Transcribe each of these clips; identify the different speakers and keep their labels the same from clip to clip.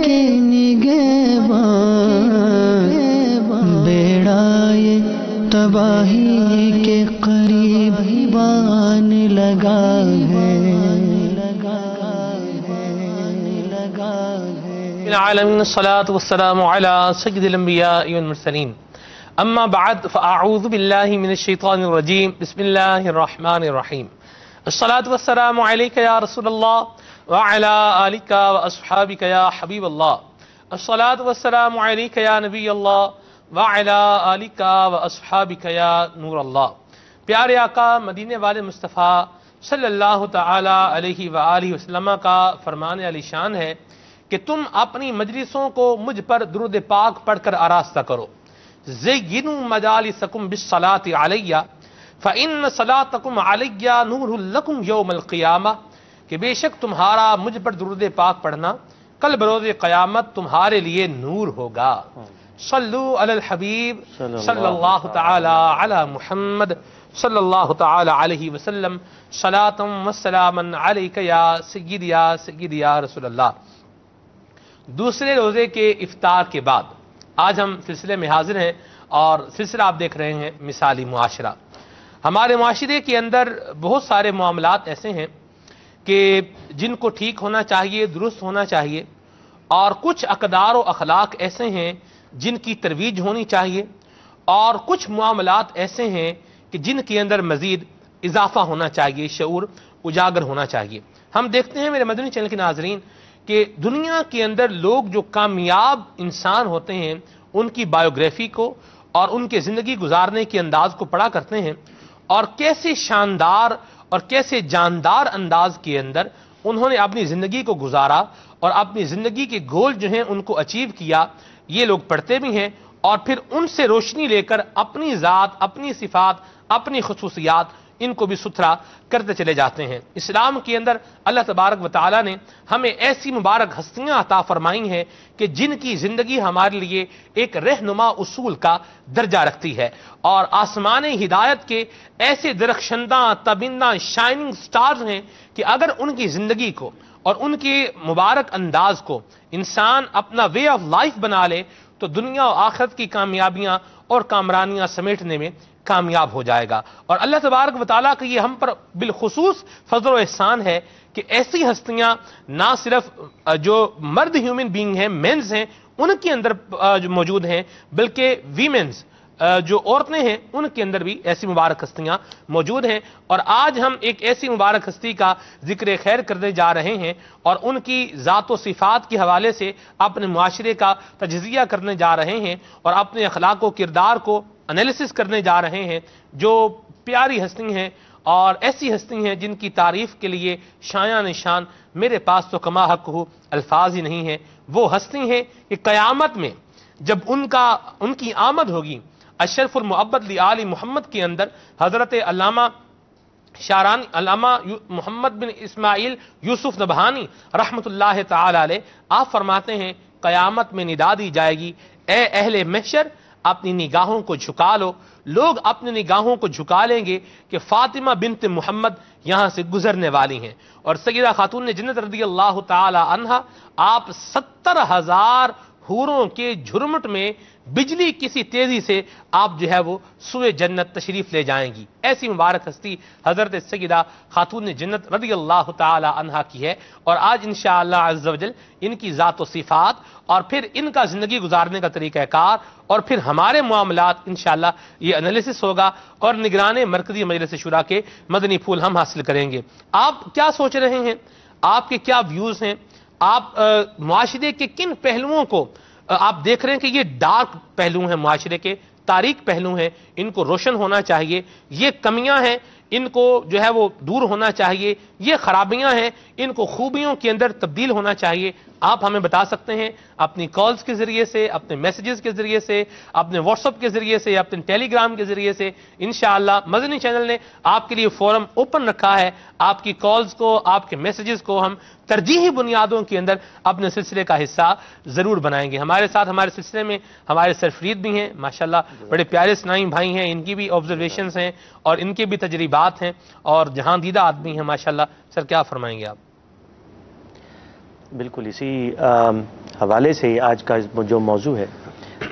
Speaker 1: کے نگہبان بیڑائے تباہی کے قریب بان لگا ہے
Speaker 2: العالمین الصلاة والسلام علی سید الانبیاء والمرسلین اما بعد فاعوذ باللہ من الشیطان الرجیم بسم اللہ الرحمن الرحیم الصلاة والسلام علیک یا رسول اللہ وعلی آلک واصحابک یا حبیب اللہ الصلاة والسلام علیک یا نبی اللہ وعلی آلک واصحابک یا نور اللہ۔ پیارے آقا مدینے والے مصطفیٰ صلی اللہ تعالی علیہ وآلہ وسلم کا فرمان علی شان ہے کہ تم اپنی مجلسوں کو مجھ پر درود پاک پڑھ کر آراستہ کرو۔ زینوا مجالسکم بالصلاۃ علی فإن صلاتکم علی نور لکم یوم القیامہ، کہ بے شک تمہارا مجھ پر درود پاک پڑھنا کل بروز قیامت تمہارے لیے نور ہوگا۔ صلو علی الحبیب صلی اللہ تعالی علی محمد صلی اللہ تعالی علیہ وسلم صلاۃ و سلاما علیک یا سیدی یا رسول اللہ۔ دوسرے روزے کے افطار کے بعد آج ہم سلسلے میں حاضر ہیں اور سلسلہ آپ دیکھ رہے ہیں مثالی معاشرہ۔ ہمارے معاشرے کے اندر بہت سارے معاملات ایسے ہیں کہ جن کو ٹھیک ہونا چاہیے، درست ہونا چاہیے، اور کچھ اقدار و اخلاق ایسے ہیں جن کی ترویج ہونی چاہیے، اور کچھ معاملات ایسے ہیں کہ جن کے اندر مزید اضافہ ہونا چاہیے، شعور اجاگر ہونا چاہیے۔ ہم دیکھتے ہیں میرے مدنی چینل کے ناظرین کہ دنیا کے اندر لوگ جو کامیاب انسان ہوتے ہیں ان کی بایوگرافی کو اور ان کے زندگی گزارنے کے انداز کو پڑھا کرتے ہیں، اور کیسے شاندار اور کیسے جاندار انداز کے اندر انہوں نے اپنی زندگی کو گزارا اور اپنی زندگی کے گول جو ہیں ان کو اچیو کیا، یہ لوگ پڑھتے بھی ہیں اور پھر ان سے روشنی لے کر اپنی ذات، اپنی صفات، اپنی خصوصیات ان کو بھی ستھرا کرتے چلے جاتے ہیں۔ اسلام کے اندر اللہ تبارک و تعالیٰ نے ہمیں ایسی مبارک ہستیاں عطا فرمائی ہیں کہ جن کی زندگی ہمارے لیے ایک رہنما اصول کا درجہ رکھتی ہے، اور آسمان ہدایت کے ایسے درخشندہ تابندہ شائننگ سٹارز ہیں کہ اگر ان کی زندگی کو اور ان کے مبارک انداز کو انسان اپنا وے آف لائف بنا لے تو دنیا و آخرت کی کامیابیاں اور کامرانیاں سمیٹنے میں کامیاب ہو جائے گا۔ اور اللہ تبارک و تعالیٰ کا یہ ہم پر بالخصوص فضل و احسان ہے کہ ایسی ہستیاں نہ صرف جو مرد ہیومن بینگ ہیں، مینز ہیں، ان کے اندر موجود ہیں، بلکہ ویمنز جو عورتیں ہیں ان کے اندر بھی ایسی مبارک ہستیاں موجود ہیں۔ اور آج ہم ایک ایسی مبارک ہستی کا ذکر خیر کرنے جا رہے ہیں اور ان کی ذات و صفات کے حوالے سے اپنے معاشرے کا تجزیہ کرنے جا رہے ہیں اور اپنے اخلاق و کردار کو انالیسس کرنے جا رہے ہیں، جو پیاری ہستی ہیں اور ایسی ہستی ہیں جن کی تعریف کے لیے شایان نشان میرے پاس تو کما حق ہو الفاظ ہی نہیں ہیں۔ وہ ہستی ہیں کہ قیامت میں جب ان کی آمد ہوگی اشرف المعبد لآل محمد کے اندر، حضرت علامہ محمد بن اسماعیل یوسف نبہانی رحمت اللہ تعالی علیہ، آپ فرماتے ہیں قیامت میں ندا دی جائے گی، اے اہل محشر اپنی نگاہوں کو جھکا لو۔ لوگ اپنی نگاہوں کو جھکا لیں گے کہ فاطمہ بنت محمد یہاں سے گزرنے والی ہیں، اور سیدہ خاتون جنت رضی اللہ تعالی عنہا آپ 70,000 حوروں کے جھرمٹ میں بجلی کسی تیزی سے آپ جو ہے وہ سوئے جنت تشریف لے جائیں گی۔ ایسی مبارک ہستی حضرت سیدہ خاتون جنت رضی اللہ تعالی عنہا کی ہے، اور آج انشاءاللہ عز و جل ان کی ذات و صفات اور پھر ان کا زندگی گزارنے کا طریقہ کار اور پھر ہمارے معاملات انشاءاللہ یہ انالیسس ہوگا، اور نگران مرکزی مجلس شورا کے مدنی پھول ہم حاصل کریں گے۔ آپ کیا سوچ رہے ہیں؟ آپ کے کیا ویوز ہیں؟ آپ معاشرے کے کن پہلوؤں کو آپ دیکھ رہے ہیں کہ یہ ڈارک پہلو ہیں، معاشرے کے تاریک پہلو ہیں، ان کو روشن ہونا چاہیے، یہ کمیاں ہیں ان کو جو ہے وہ دور ہونا چاہیے، یہ خرابیاں ہیں ان کو خوبیوں کے اندر تبدیل ہونا چاہیے؟ آپ ہمیں بتا سکتے ہیں اپنی کالز کے ذریعے سے، اپنے میسیجز کے ذریعے سے، اپنے واٹس ایپ کے ذریعے سے، اپنے ٹیلی گرام کے ذریعے سے۔ انشاءاللہ مدنی چینل نے آپ کے لیے فورم اوپن رکھا ہے، آپ کی کالز کو، آپ کے میسیجز کو ہم ترجیحی بنیادوں کے اندر اپنے سلسلے کا حصہ ضرور بنائیں گے۔ ہمارے ساتھ ہمارے سلسلے میں ہمارے سرفرید بھی ہیں، ماشاءاللہ بڑے پیارے اسنائی بھائی ہیں، ان کی بھی آبزرویشنز ہیں اور ان کے بھی تجربات ہیں اور جہاں دیدہ آدمی ہیں ماشاءاللہ۔ سر کیا فرمائیں گے آپ؟
Speaker 3: بالکل اسی حوالے سے ہی آج کا جو موضوع ہے،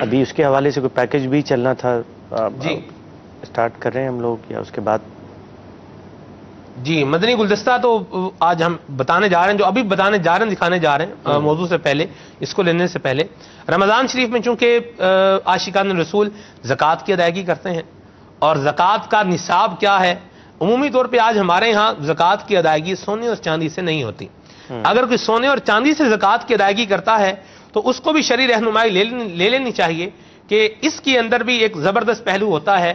Speaker 3: ابھی اس کے حوالے سے کوئی پیکج بھی چلنا تھا،
Speaker 2: جی
Speaker 3: اسٹارٹ کر رہے ہیں ہم لوگ یا اس کے بعد؟
Speaker 2: جی، مدنی گلدستہ تو آج ہم بتانے جا رہے ہیں، جو ابھی بتانے جا رہے ہیں، دکھانے جا رہے ہیں موضوع سے پہلے، اس کو لینے سے پہلے رمضان شریف میں چونکہ عاشقان رسول زکوٰۃ کی ادائیگی کرتے ہیں، اور زکوٰۃ کا نصاب کیا ہے، عمومی طور پہ آج ہمارے ہاں زکوٰۃ کی ادائیگی سونے اور چاندی سے نہیں ہوتی۔ اگر کوئی سونے اور چاندی سے زکوٰۃ کی ادائیگی کرتا ہے تو اس کو بھی شرعی رہنمائی لے لینی چاہیے کہ اس کے اندر بھی ایک زبردست پہلو ہوتا ہے،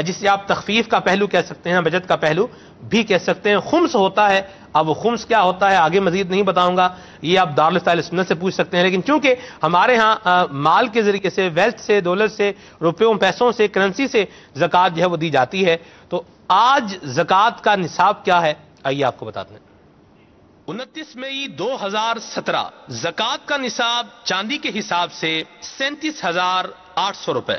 Speaker 2: جسے آپ تخفیف کا پہلو کہہ سکتے ہیں، بچت کا پہلو بھی کہہ سکتے ہیں۔ خمس ہوتا ہے، اب وہ خمس کیا ہوتا ہے آگے مزید نہیں بتاؤں گا، یہ آپ دارالفتہ اہل سنت سے پوچھ سکتے ہیں، لیکن چونکہ ہمارے ہاں مال کے ذریعے سے، ویلتھ سے، دولت سے، روپیوں پیسوں سے، کرنسی سے زکوٰۃ جو ہے وہ دی جاتی ہے، تو آج زکوٰۃ کا نصاب کیا ہے آئیے آپ کو بتاتے ہیں۔ 29 مئی 2017 زکوٰۃ کا نصاب چاندی کے حساب سے 37,800 روپے۔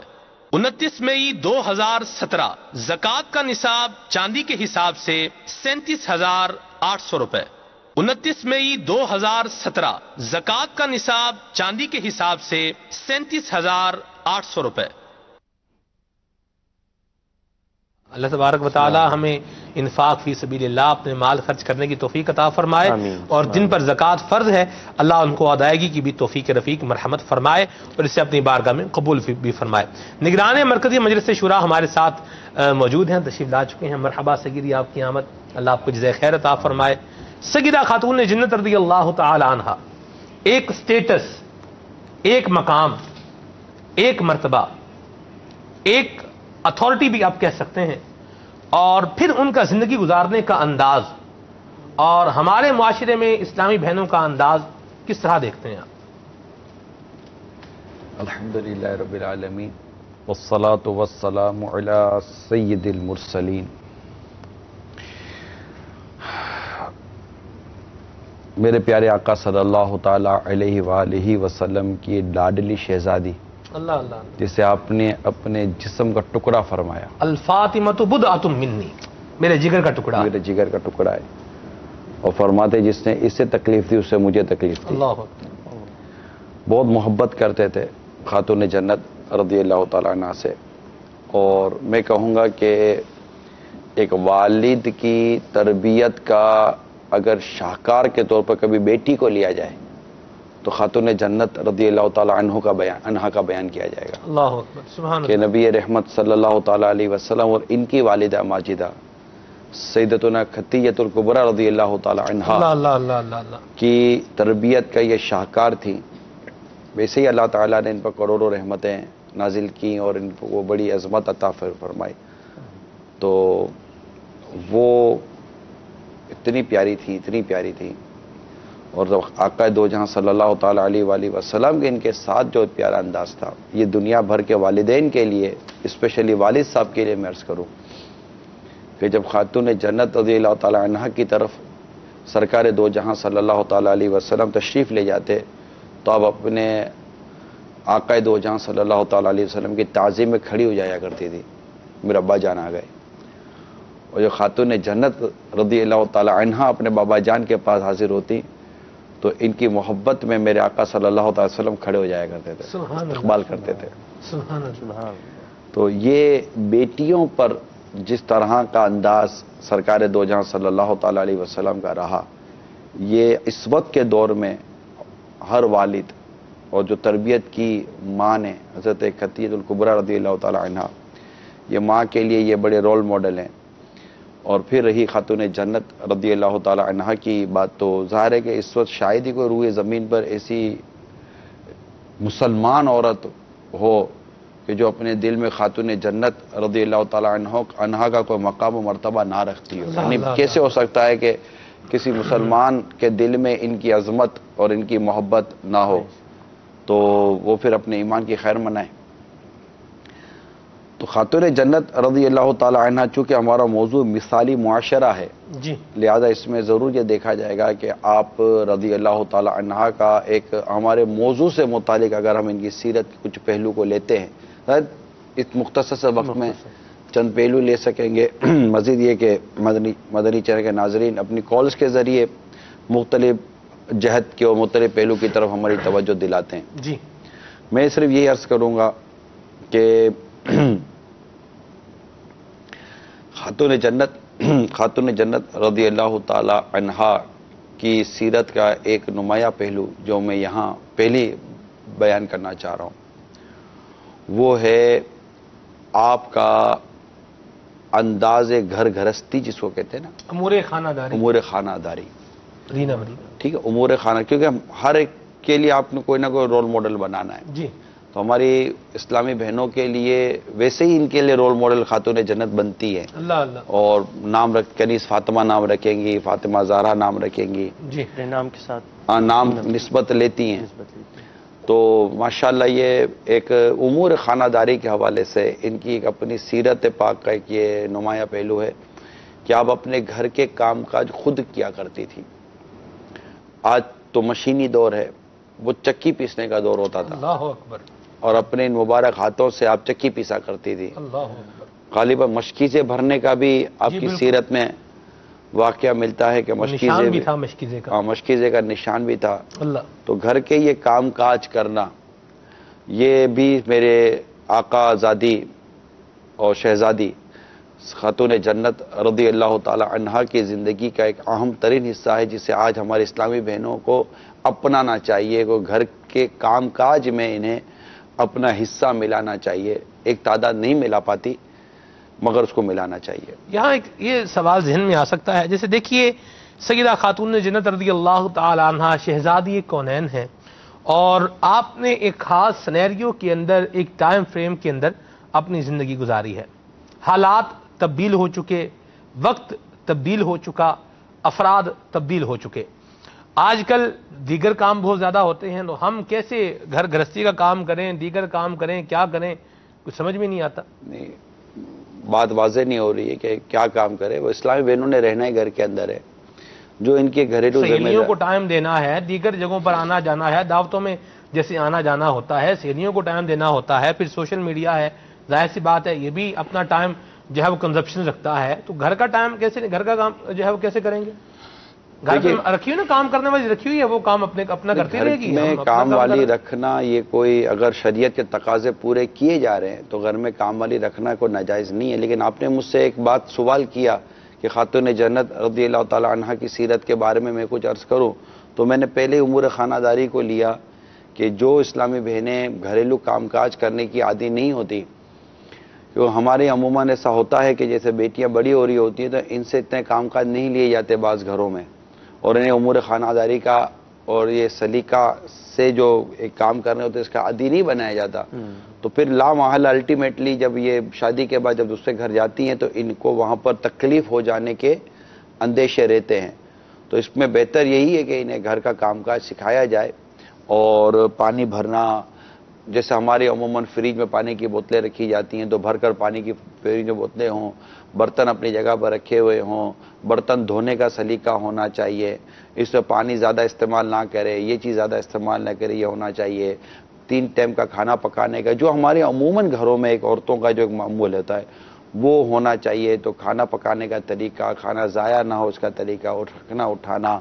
Speaker 2: 29 مئی 2017 زکوٰۃ کا نصاب چاندی کے حساب سے 37,800 روپے۔ 29 مئی 2017 زکوٰۃ کا نصاب چاندی کے حساب سے 37,800 روپے۔ اللہ تبارک و تعالی ہمیں انفاق فی سبیل اللہ، اپنے مال خرچ کرنے کی توفیق عطا فرمائے، اور جن پر زکوٰۃ فرض ہے اللہ ان کو ادائیگی کی بھی توفیق رفیق مرحمت فرمائے اور اسے اپنی بارگاہ میں قبول بھی فرمائے۔ نگران مرکزی مجلس شورا ہمارے ساتھ موجود ہیں، تشریف لا چکے ہیں۔ مرحبا سیدی، آپ کی آمد، اللہ آپ کو جزائے خیر عطا فرمائے۔ سیدہ خاتون جنت رضی اللہ تعالی عنہا، ایک سٹیٹس، ایک مقام، ایک مرتبہ، ایک اتھارٹی بھی آپ کہہ سکتے ہیں، اور پھر ان کا زندگی گزارنے کا انداز اور ہمارے معاشرے میں اسلامی بہنوں کا انداز کس طرح دیکھتے ہیں آپ؟
Speaker 4: الحمدللہ رب العالمین والصلاة والسلام علی سید المرسلین۔ میرے پیارے آقا صلی اللہ تعالی علیہ وآلہ وسلم کی لاڈلی شہزادی،
Speaker 2: اللہ اللہ،
Speaker 4: جسے آپ نے اپنے جسم کا ٹکڑا فرمایا،
Speaker 2: الفاطمۃ بضعۃ منی، میرے جگر کا ٹکڑا،
Speaker 4: میرے جگر کا ٹکڑا ہے، اور فرماتے جس نے اس سے تکلیف دی اس سے مجھے تکلیف دی۔
Speaker 2: اللہ
Speaker 4: بہت محبت کرتے تھے خاتون جنت رضی اللہ تعالیٰ عنہ سے، اور میں کہوں گا کہ ایک والد کی تربیت کا اگر شاہکار کے طور پر کبھی بیٹی کو لیا جائے تو خاتون جنت رضی اللہ تعالیٰ عنہ کا بیان کیا جائے گا،
Speaker 2: اللہ اکبر، سبحان
Speaker 4: کہ
Speaker 2: اللہ،
Speaker 4: نبی رحمت صلی اللہ تعالیٰ علیہ وسلم اور ان کی والدہ ماجدہ سیدتنا خدیجہ الکبریٰ رضی اللہ تعالیٰ عنہ
Speaker 2: اللہ اللہ اللہ اللہ اللہ،
Speaker 4: کی تربیت کا یہ شاہکار تھی۔ ویسے ہی اللہ تعالیٰ نے ان پر کروڑوں رحمتیں نازل کی اور ان کو وہ بڑی عظمت عطا فرمائی، تو وہ اتنی پیاری تھی، اور جب آقا دو جہاں صلی اللہ تعالیٰ علیہ وآلہ وسلم کے ان کے ساتھ جو پیارا انداز تھا، یہ دنیا بھر کے والدین کے لیے، اسپیشلی والد صاحب کے لیے میں عرض کروں کہ جب خاتون جنت رضی اللہ تعالیٰ عنہ کی طرف سرکار دو جہاں صلی اللہ تعالیٰ علیہ وسلم تشریف لے جاتے تو اب اپنے آقا دو جہاں صلی اللہ تعالیٰ علیہ وسلم کی تعظیم میں کھڑی ہو جایا کرتی تھی، میرے ابا جان آ گئے، اور جو خاتون جنت رضی اللہ تعالیٰ عنہ اپنے بابا جان کے پاس حاضر ہوتی تو ان کی محبت میں میرے آقا صلی اللہ تعالی وسلم کھڑے ہو جایا کرتے تھے،
Speaker 2: سبحان اللہ،
Speaker 4: استقبال کرتے تھے۔
Speaker 2: سبحان اللہ،
Speaker 4: تو یہ بیٹیوں پر جس طرح کا انداز سرکار دو جہاں صلی اللہ تعالی علیہ وسلم کا رہا، یہ اس وقت کے دور میں ہر والد اور جو تربیت کی ماں نے حضرت خدیجہ الکبریٰ رضی اللہ تعالی عنہ، یہ ماں کے لیے یہ بڑے رول ماڈل ہیں۔ اور پھر رہی خاتون جنت رضی اللہ تعالی عنہ کی بات، تو ظاہر ہے کہ اس وقت شاید ہی کوئی روئے زمین پر ایسی مسلمان عورت ہو کہ جو اپنے دل میں خاتون جنت رضی اللہ تعالی عنہ کا کوئی مقام و مرتبہ نہ رکھتی ہو۔ یعنی کیسے ہو سکتا ہے کہ کسی مسلمان کے دل میں ان کی عظمت اور ان کی محبت نہ ہو، تو وہ پھر اپنے ایمان کی خیر منائے۔ تو خاتون جنت رضی اللہ تعالی عنہ چونکہ ہمارا موضوع مثالی معاشرہ ہے،
Speaker 2: جی،
Speaker 4: لہذا اس میں ضرور یہ دیکھا جائے گا کہ آپ رضی اللہ تعالی عنہ کا ایک ہمارے موضوع سے متعلق اگر ہم ان کی سیرت کے کچھ پہلو کو لیتے ہیں، اس مختصر سے وقت میں چند پہلو لے سکیں گے۔ مزید یہ کہ مدنی چینل کے ناظرین اپنی کالز کے ذریعے مختلف جہد کے اور مختلف پہلو کی طرف ہماری توجہ دلاتے ہیں.
Speaker 2: جی
Speaker 4: میں صرف یہی عرض کروں گا کہ خاتون جنت رضی اللہ تعالی عنہا کی سیرت کا ایک نمایاں پہلو جو میں یہاں پہلی بیان کرنا چاہ رہا ہوں وہ ہے آپ کا انداز گھر گھرستی، جس کو کہتے ہیں نا
Speaker 2: امور خانہ داری.
Speaker 4: امور خانہ داری.
Speaker 2: مدینہ مدینہ.
Speaker 4: ٹھیک ہے، امور خانہ، کیونکہ ہر ایک کے لیے آپ نے کوئی نہ کوئی رول ماڈل بنانا ہے.
Speaker 2: جی
Speaker 4: تو ہماری اسلامی بہنوں کے لیے ویسے ہی ان کے لیے رول ماڈل خاتون جنت بنتی ہے.
Speaker 2: اللہ اللہ.
Speaker 4: اور نام کنیز فاطمہ نام رکھیں گی، فاطمہ زہرا نام رکھیں گی،
Speaker 2: جی
Speaker 3: اپنے نام کے ساتھ
Speaker 4: نام نسبت لیتی ہیں.
Speaker 3: نسبت لیتے ہیں.
Speaker 4: تو ماشاءاللہ یہ ایک امور خانہ داری کے حوالے سے ان کی ایک اپنی سیرت پاک کا ایک یہ نمایاں پہلو ہے کہ آپ اپنے گھر کے کام کاج خود کیا کرتی تھی. آج تو مشینی دور ہے، وہ چکی پیسنے کا دور ہوتا تھا،
Speaker 2: اللہ اکبر.
Speaker 4: اور اپنے ان مبارک ہاتھوں سے آپ چکی پیسا کرتی تھی.
Speaker 2: اللہ اکبر.
Speaker 4: غالباً مشکیزیں بھرنے کا بھی آپ
Speaker 2: جی
Speaker 4: کی
Speaker 2: بالکل.
Speaker 4: سیرت میں واقعہ ملتا ہے کہ
Speaker 2: نشان
Speaker 4: مشکیزیں
Speaker 2: بھی تھا مشکیزے کا.
Speaker 4: ہاں، مشکیزے کا نشان بھی تھا.
Speaker 2: اللہ.
Speaker 4: تو گھر کے یہ کام کاج کرنا، یہ بھی میرے آقا زادی اور شہزادی خاتون جنت رضی اللہ تعالی عنہا کی زندگی کا ایک اہم ترین حصہ ہے، جسے آج ہمارے اسلامی بہنوں کو اپنانا چاہیے. وہ گھر کے کام کاج میں انہیں اپنا حصہ ملانا چاہیے. ایک تعداد نہیں ملا پاتی مگر اس کو ملانا چاہیے.
Speaker 2: یہاں ایک یہ سوال ذہن میں آ سکتا ہے، جیسے دیکھیے سیدہ خاتون جنت رضی اللہ تعالی عنہا شہزادی کونین ہیں، اور آپ نے ایک خاص سینیریو کے اندر، ایک ٹائم فریم کے اندر اپنی زندگی گزاری ہے. حالات تبدیل ہو چکے، وقت تبدیل ہو چکا، افراد تبدیل ہو چکے. آج کل دیگر کام بہت زیادہ ہوتے ہیں، تو ہم کیسے گھر گھرستی کا کام کریں، دیگر کام کریں، کیا کریں، کچھ سمجھ میں نہیں آتا.
Speaker 4: نہیں، بات واضح نہیں ہو رہی ہے کہ کیا کام کرے. وہ اسلامی بہنوں نے رہنا ہی گھر کے اندر ہے. جو ان کے گھریلو
Speaker 2: سہیلیوں کو ٹائم دینا ہے، دیگر جگہوں پر آنا جانا ہے، دعوتوں میں جیسے آنا جانا ہوتا ہے، سہیلیوں کو ٹائم دینا ہوتا ہے، پھر سوشل میڈیا ہے، ظاہر سی بات ہے یہ بھی اپنا ٹائم جو ہے وہ کنزپشن رکھتا ہے. تو گھر کا ٹائم کیسے، گھر کا کام جو ہے وہ کیسے کریں گے؟ گھر میں رکھی ہوئی نا کام کرنے والی رکھی ہوئی ہے، وہ کام اپنا کرتی رہے گی.
Speaker 4: میں کام والی رکھنا، یہ کوئی اگر شریعت کے تقاضے پورے کیے جا رہے ہیں تو گھر میں کام والی رکھنا کوئی ناجائز نہیں ہے. لیکن آپ نے مجھ سے ایک بات سوال کیا کہ خاتون جنت رضی اللہ تعالی عنہا کی سیرت کے بارے میں کچھ عرض کروں، تو میں نے پہلے امور خانہ داری کو لیا کہ جو اسلامی بہنیں گھریلو کام کاج کرنے کی عادی نہیں ہوتی، کیونکہ ہمارے عموماً ایسا ہوتا ہے کہ جیسے بیٹیاں بڑی ہو رہی ہوتی ہیں تو ان سے اتنے کام کاج نہیں لیے جاتے بعض گھروں میں، اور انہیں امور خانہ داری کا اور یہ سلیقہ سے جو ایک کام کرنے ہوتے اس کا عادی نہیں بنایا جاتا. تو پھر لا محل الٹیمیٹلی جب یہ شادی کے بعد جب دوسرے گھر جاتی ہیں تو ان کو وہاں پر تکلیف ہو جانے کے اندیشے رہتے ہیں. تو اس میں بہتر یہی ہے کہ انہیں گھر کا کام کاج سکھایا جائے. اور پانی بھرنا، جیسے ہمارے عموماً فریج میں پانی کی بوتلیں رکھی جاتی ہیں تو بھر کر پانی کی فریج میں بوتلیں ہوں، برتن اپنی جگہ پر رکھے ہوئے ہوں، برتن دھونے کا سلیقہ ہونا چاہیے، اس میں پانی زیادہ استعمال نہ کرے، یہ چیز زیادہ استعمال نہ کرے، یہ ہونا چاہیے. 3 ٹائم کا کھانا پکانے کا جو ہمارے عموماً گھروں میں ایک عورتوں کا جو ایک معمول ہوتا ہے وہ ہونا چاہیے. تو کھانا پکانے کا طریقہ، کھانا ضائع نہ ہو اس کا طریقہ، رکھنا اٹھانا،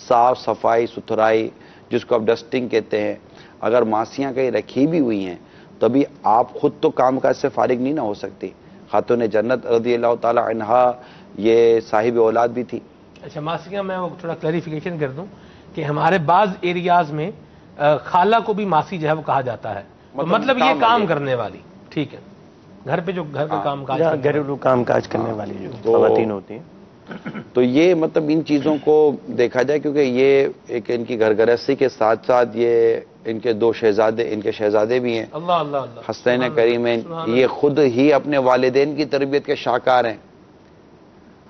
Speaker 4: صاف صفائی ستھرائی جس کو آپ ڈسٹنگ کہتے ہیں. اگر ماسیاں کہیں رکھی بھی ہوئی ہیں تبھی آپ خود تو کام کاج سے فارغ نہیں نہ ہو سکتی. خاتون جنت رضی اللہ تعالی عنہا یہ صاحب اولاد بھی تھی.
Speaker 2: اچھا ماسیاں، میں وہ تھوڑا کلیریفیکیشن کر دوں کہ ہمارے بعض ایریاز میں خالہ کو بھی ماسی جو ہے وہ کہا جاتا ہے. مطلب یہ کام کرنے والی، ٹھیک ہے، گھر پہ جو گھر کا کام کاج
Speaker 3: گھریلو کام کاج کرنے والی جو خواتین ہوتی ہیں.
Speaker 4: تو یہ مطلب ان چیزوں کو دیکھا جائے کیونکہ یہ ایک ان کی گھر گرہستی کے ساتھ ساتھ یہ ان کے 2 شہزادے، ان کے شہزادے بھی ہیں.
Speaker 2: اللہ اللہ اللہ.
Speaker 4: حسنین کریمین یہ خود ہی اپنے والدین کی تربیت کے شاہکار ہیں.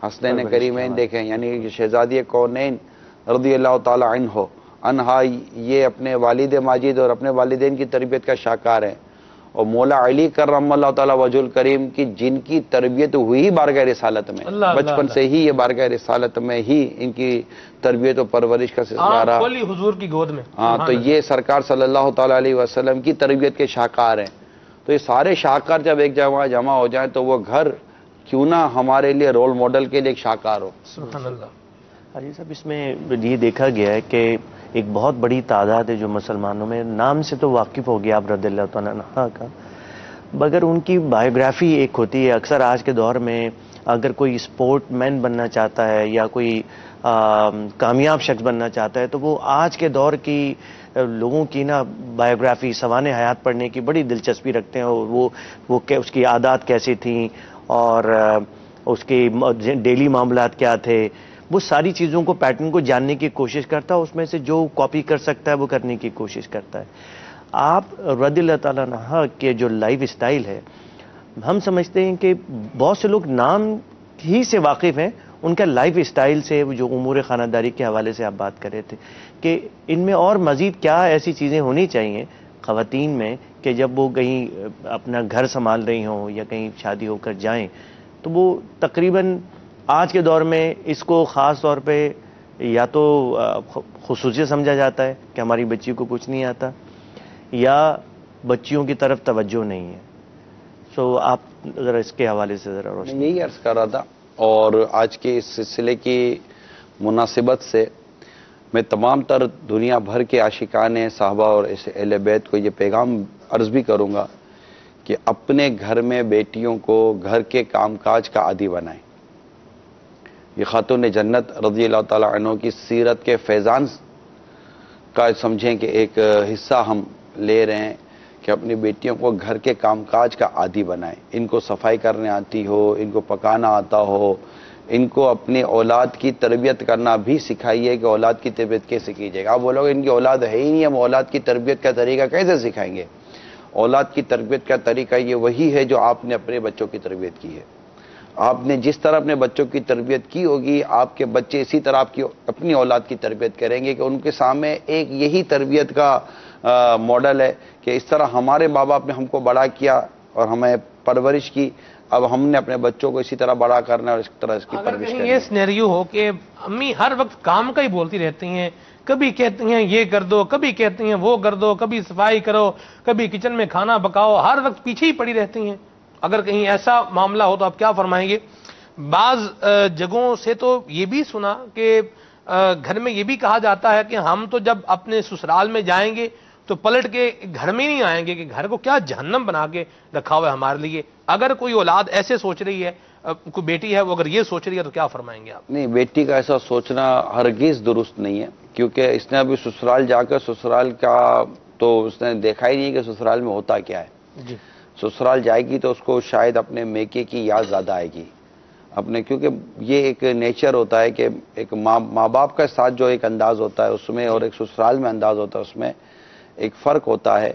Speaker 4: حسنین کریمین دیکھیں، یعنی شہزادی کونین رضی اللہ تعالی عنہا یہ اپنے والد ماجد اور اپنے والدین کی تربیت کا شاہکار ہیں. اور مولا علی کرم اللہ تعالی وجہ الکریم کی جن کی تربیت ہوئی بارگاہ رسالت میں، بچپن سے ہی یہ بارگاہ رسالت میں ہی ان کی تربیت و پرورش کا سلسلہ رہا.
Speaker 2: حضور کی گود میں.
Speaker 4: ہاں، تو یہ سرکار صلی اللہ تعالی علیہ وسلم کی تربیت کے شاہکار ہیں. تو یہ سارے شاہکار جب ایک جگہ جمع ہو جائیں تو وہ گھر کیوں نہ ہمارے لیے رول ماڈل کے لیے ایک شاہکار ہو.
Speaker 2: سبحان اللہ.
Speaker 3: حاجی صاحب، اس میں یہ دیکھا گیا ہے کہ ایک بہت بڑی تعداد ہے جو مسلمانوں میں، نام سے تو واقف ہو گیا آپ رضی اللہ تعالیٰ عنہ کا، مگر ان کی بایوگرافی ایک ہوتی ہے. اکثر آج کے دور میں اگر کوئی اسپورٹ مین بننا چاہتا ہے یا کوئی کامیاب شخص بننا چاہتا ہے تو وہ آج کے دور کی لوگوں کی نا بایوگرافی، سوانح حیات پڑھنے کی بڑی دلچسپی رکھتے ہیں، اور وہ اس کی عادات کیسی تھیں اور اس کے ڈیلی معاملات کیا تھے، وہ ساری چیزوں کو، پیٹرن کو جاننے کی کوشش کرتا ہے. اس میں سے جو کاپی کر سکتا ہے وہ کرنے کی کوشش کرتا ہے. آپ رضی اللہ تعالیٰ عنہ کے جو لائف اسٹائل ہے، ہم سمجھتے ہیں کہ بہت سے لوگ نام ہی سے واقف ہیں، ان کا لائف اسٹائل سے، جو امور خانہ داری کے حوالے سے آپ بات کر رہے تھے کہ ان میں اور مزید کیا ایسی چیزیں ہونی چاہیے خواتین میں کہ جب وہ کہیں اپنا گھر سنبھال رہی ہوں یا کہیں شادی ہو کر جائیں تو وہ تقریباً آج کے دور میں اس کو خاص طور پہ یا تو خصوصیت سمجھا جاتا ہے کہ ہماری بچی کو کچھ نہیں آتا، یا بچیوں کی طرف توجہ نہیں ہے. سو آپ ذرا اس کے حوالے سے ذرا روشنی.
Speaker 4: میں یہی عرض کر رہا تھا، اور آج کے اس سلسلے کی مناسبت سے میں تمام تر دنیا بھر کے عاشقان صحابہ اور اہل بیت کو یہ پیغام عرض بھی کروں گا کہ اپنے گھر میں بیٹیوں کو گھر کے کام کاج کا عادی بنائیں. یہ خاتون جنت رضی اللہ تعالیٰ عنہ کی سیرت کے فیضان کا سمجھیں کہ ایک حصہ ہم لے رہے ہیں کہ اپنی بیٹیوں کو گھر کے کام کاج کا عادی بنائیں. ان کو صفائی کرنے آتی ہو، ان کو پکانا آتا ہو، ان کو اپنی اولاد کی تربیت کرنا بھی سکھائیے کہ اولاد کی تربیت کیسے کی جائے گا. آپ بولو گے ان کی اولاد ہے ہی نہیں، ہم اولاد کی تربیت کا طریقہ کیسے سکھائیں گے؟ اولاد کی تربیت کا طریقہ یہ وہی ہے جو آپ نے اپنے بچوں کی تربیت کی ہے. آپ نے جس طرح اپنے بچوں کی تربیت کی ہوگی، آپ کے بچے اسی طرح آپ کی اپنی اولاد کی تربیت کریں گے کہ ان کے سامنے ایک یہی تربیت کا ماڈل ہے کہ اس طرح ہمارے ماں باپ نے ہم کو بڑا کیا اور ہمیں پرورش کی، اب ہم نے اپنے بچوں کو اسی طرح بڑا کرنا اور اس طرح اس کی پرورش کرنی.
Speaker 2: یہ سینیریو ہو کہ امی ہر وقت کام کا ہی بولتی رہتی ہیں، کبھی کہتی ہیں یہ کر دو، کبھی کہتی ہیں وہ کر دو، کبھی صفائی کرو، کبھی کچن میں کھانا پکاؤ، ہر وقت پیچھے ہی پڑی رہتی ہیں، اگر کہیں ایسا معاملہ ہو تو آپ کیا فرمائیں گے؟ بعض جگہوں سے تو یہ بھی سنا کہ گھر میں یہ بھی کہا جاتا ہے کہ ہم تو جب اپنے سسرال میں جائیں گے تو پلٹ کے گھر میں نہیں آئیں گے، کہ گھر کو کیا جہنم بنا کے رکھا ہوا ہے ہمارے لیے. اگر کوئی اولاد ایسے سوچ رہی ہے، کوئی بیٹی ہے وہ اگر یہ سوچ رہی ہے تو کیا فرمائیں گے آپ؟
Speaker 4: نہیں، بیٹی کا ایسا سوچنا ہرگز درست نہیں ہے، کیونکہ اس نے ابھی سسرال جا کر سسرال کا تو اس نے دیکھا ہی نہیں کہ سسرال میں ہوتا کیا ہے.
Speaker 2: جی.
Speaker 4: سسرال جائے گی تو اس کو شاید اپنے میکے کی یاد زیادہ آئے گی اپنے، کیونکہ یہ ایک نیچر ہوتا ہے کہ ایک ماں باپ کے ساتھ جو ایک انداز ہوتا ہے اس میں اور ایک سسرال میں انداز ہوتا ہے اس میں ایک فرق ہوتا ہے.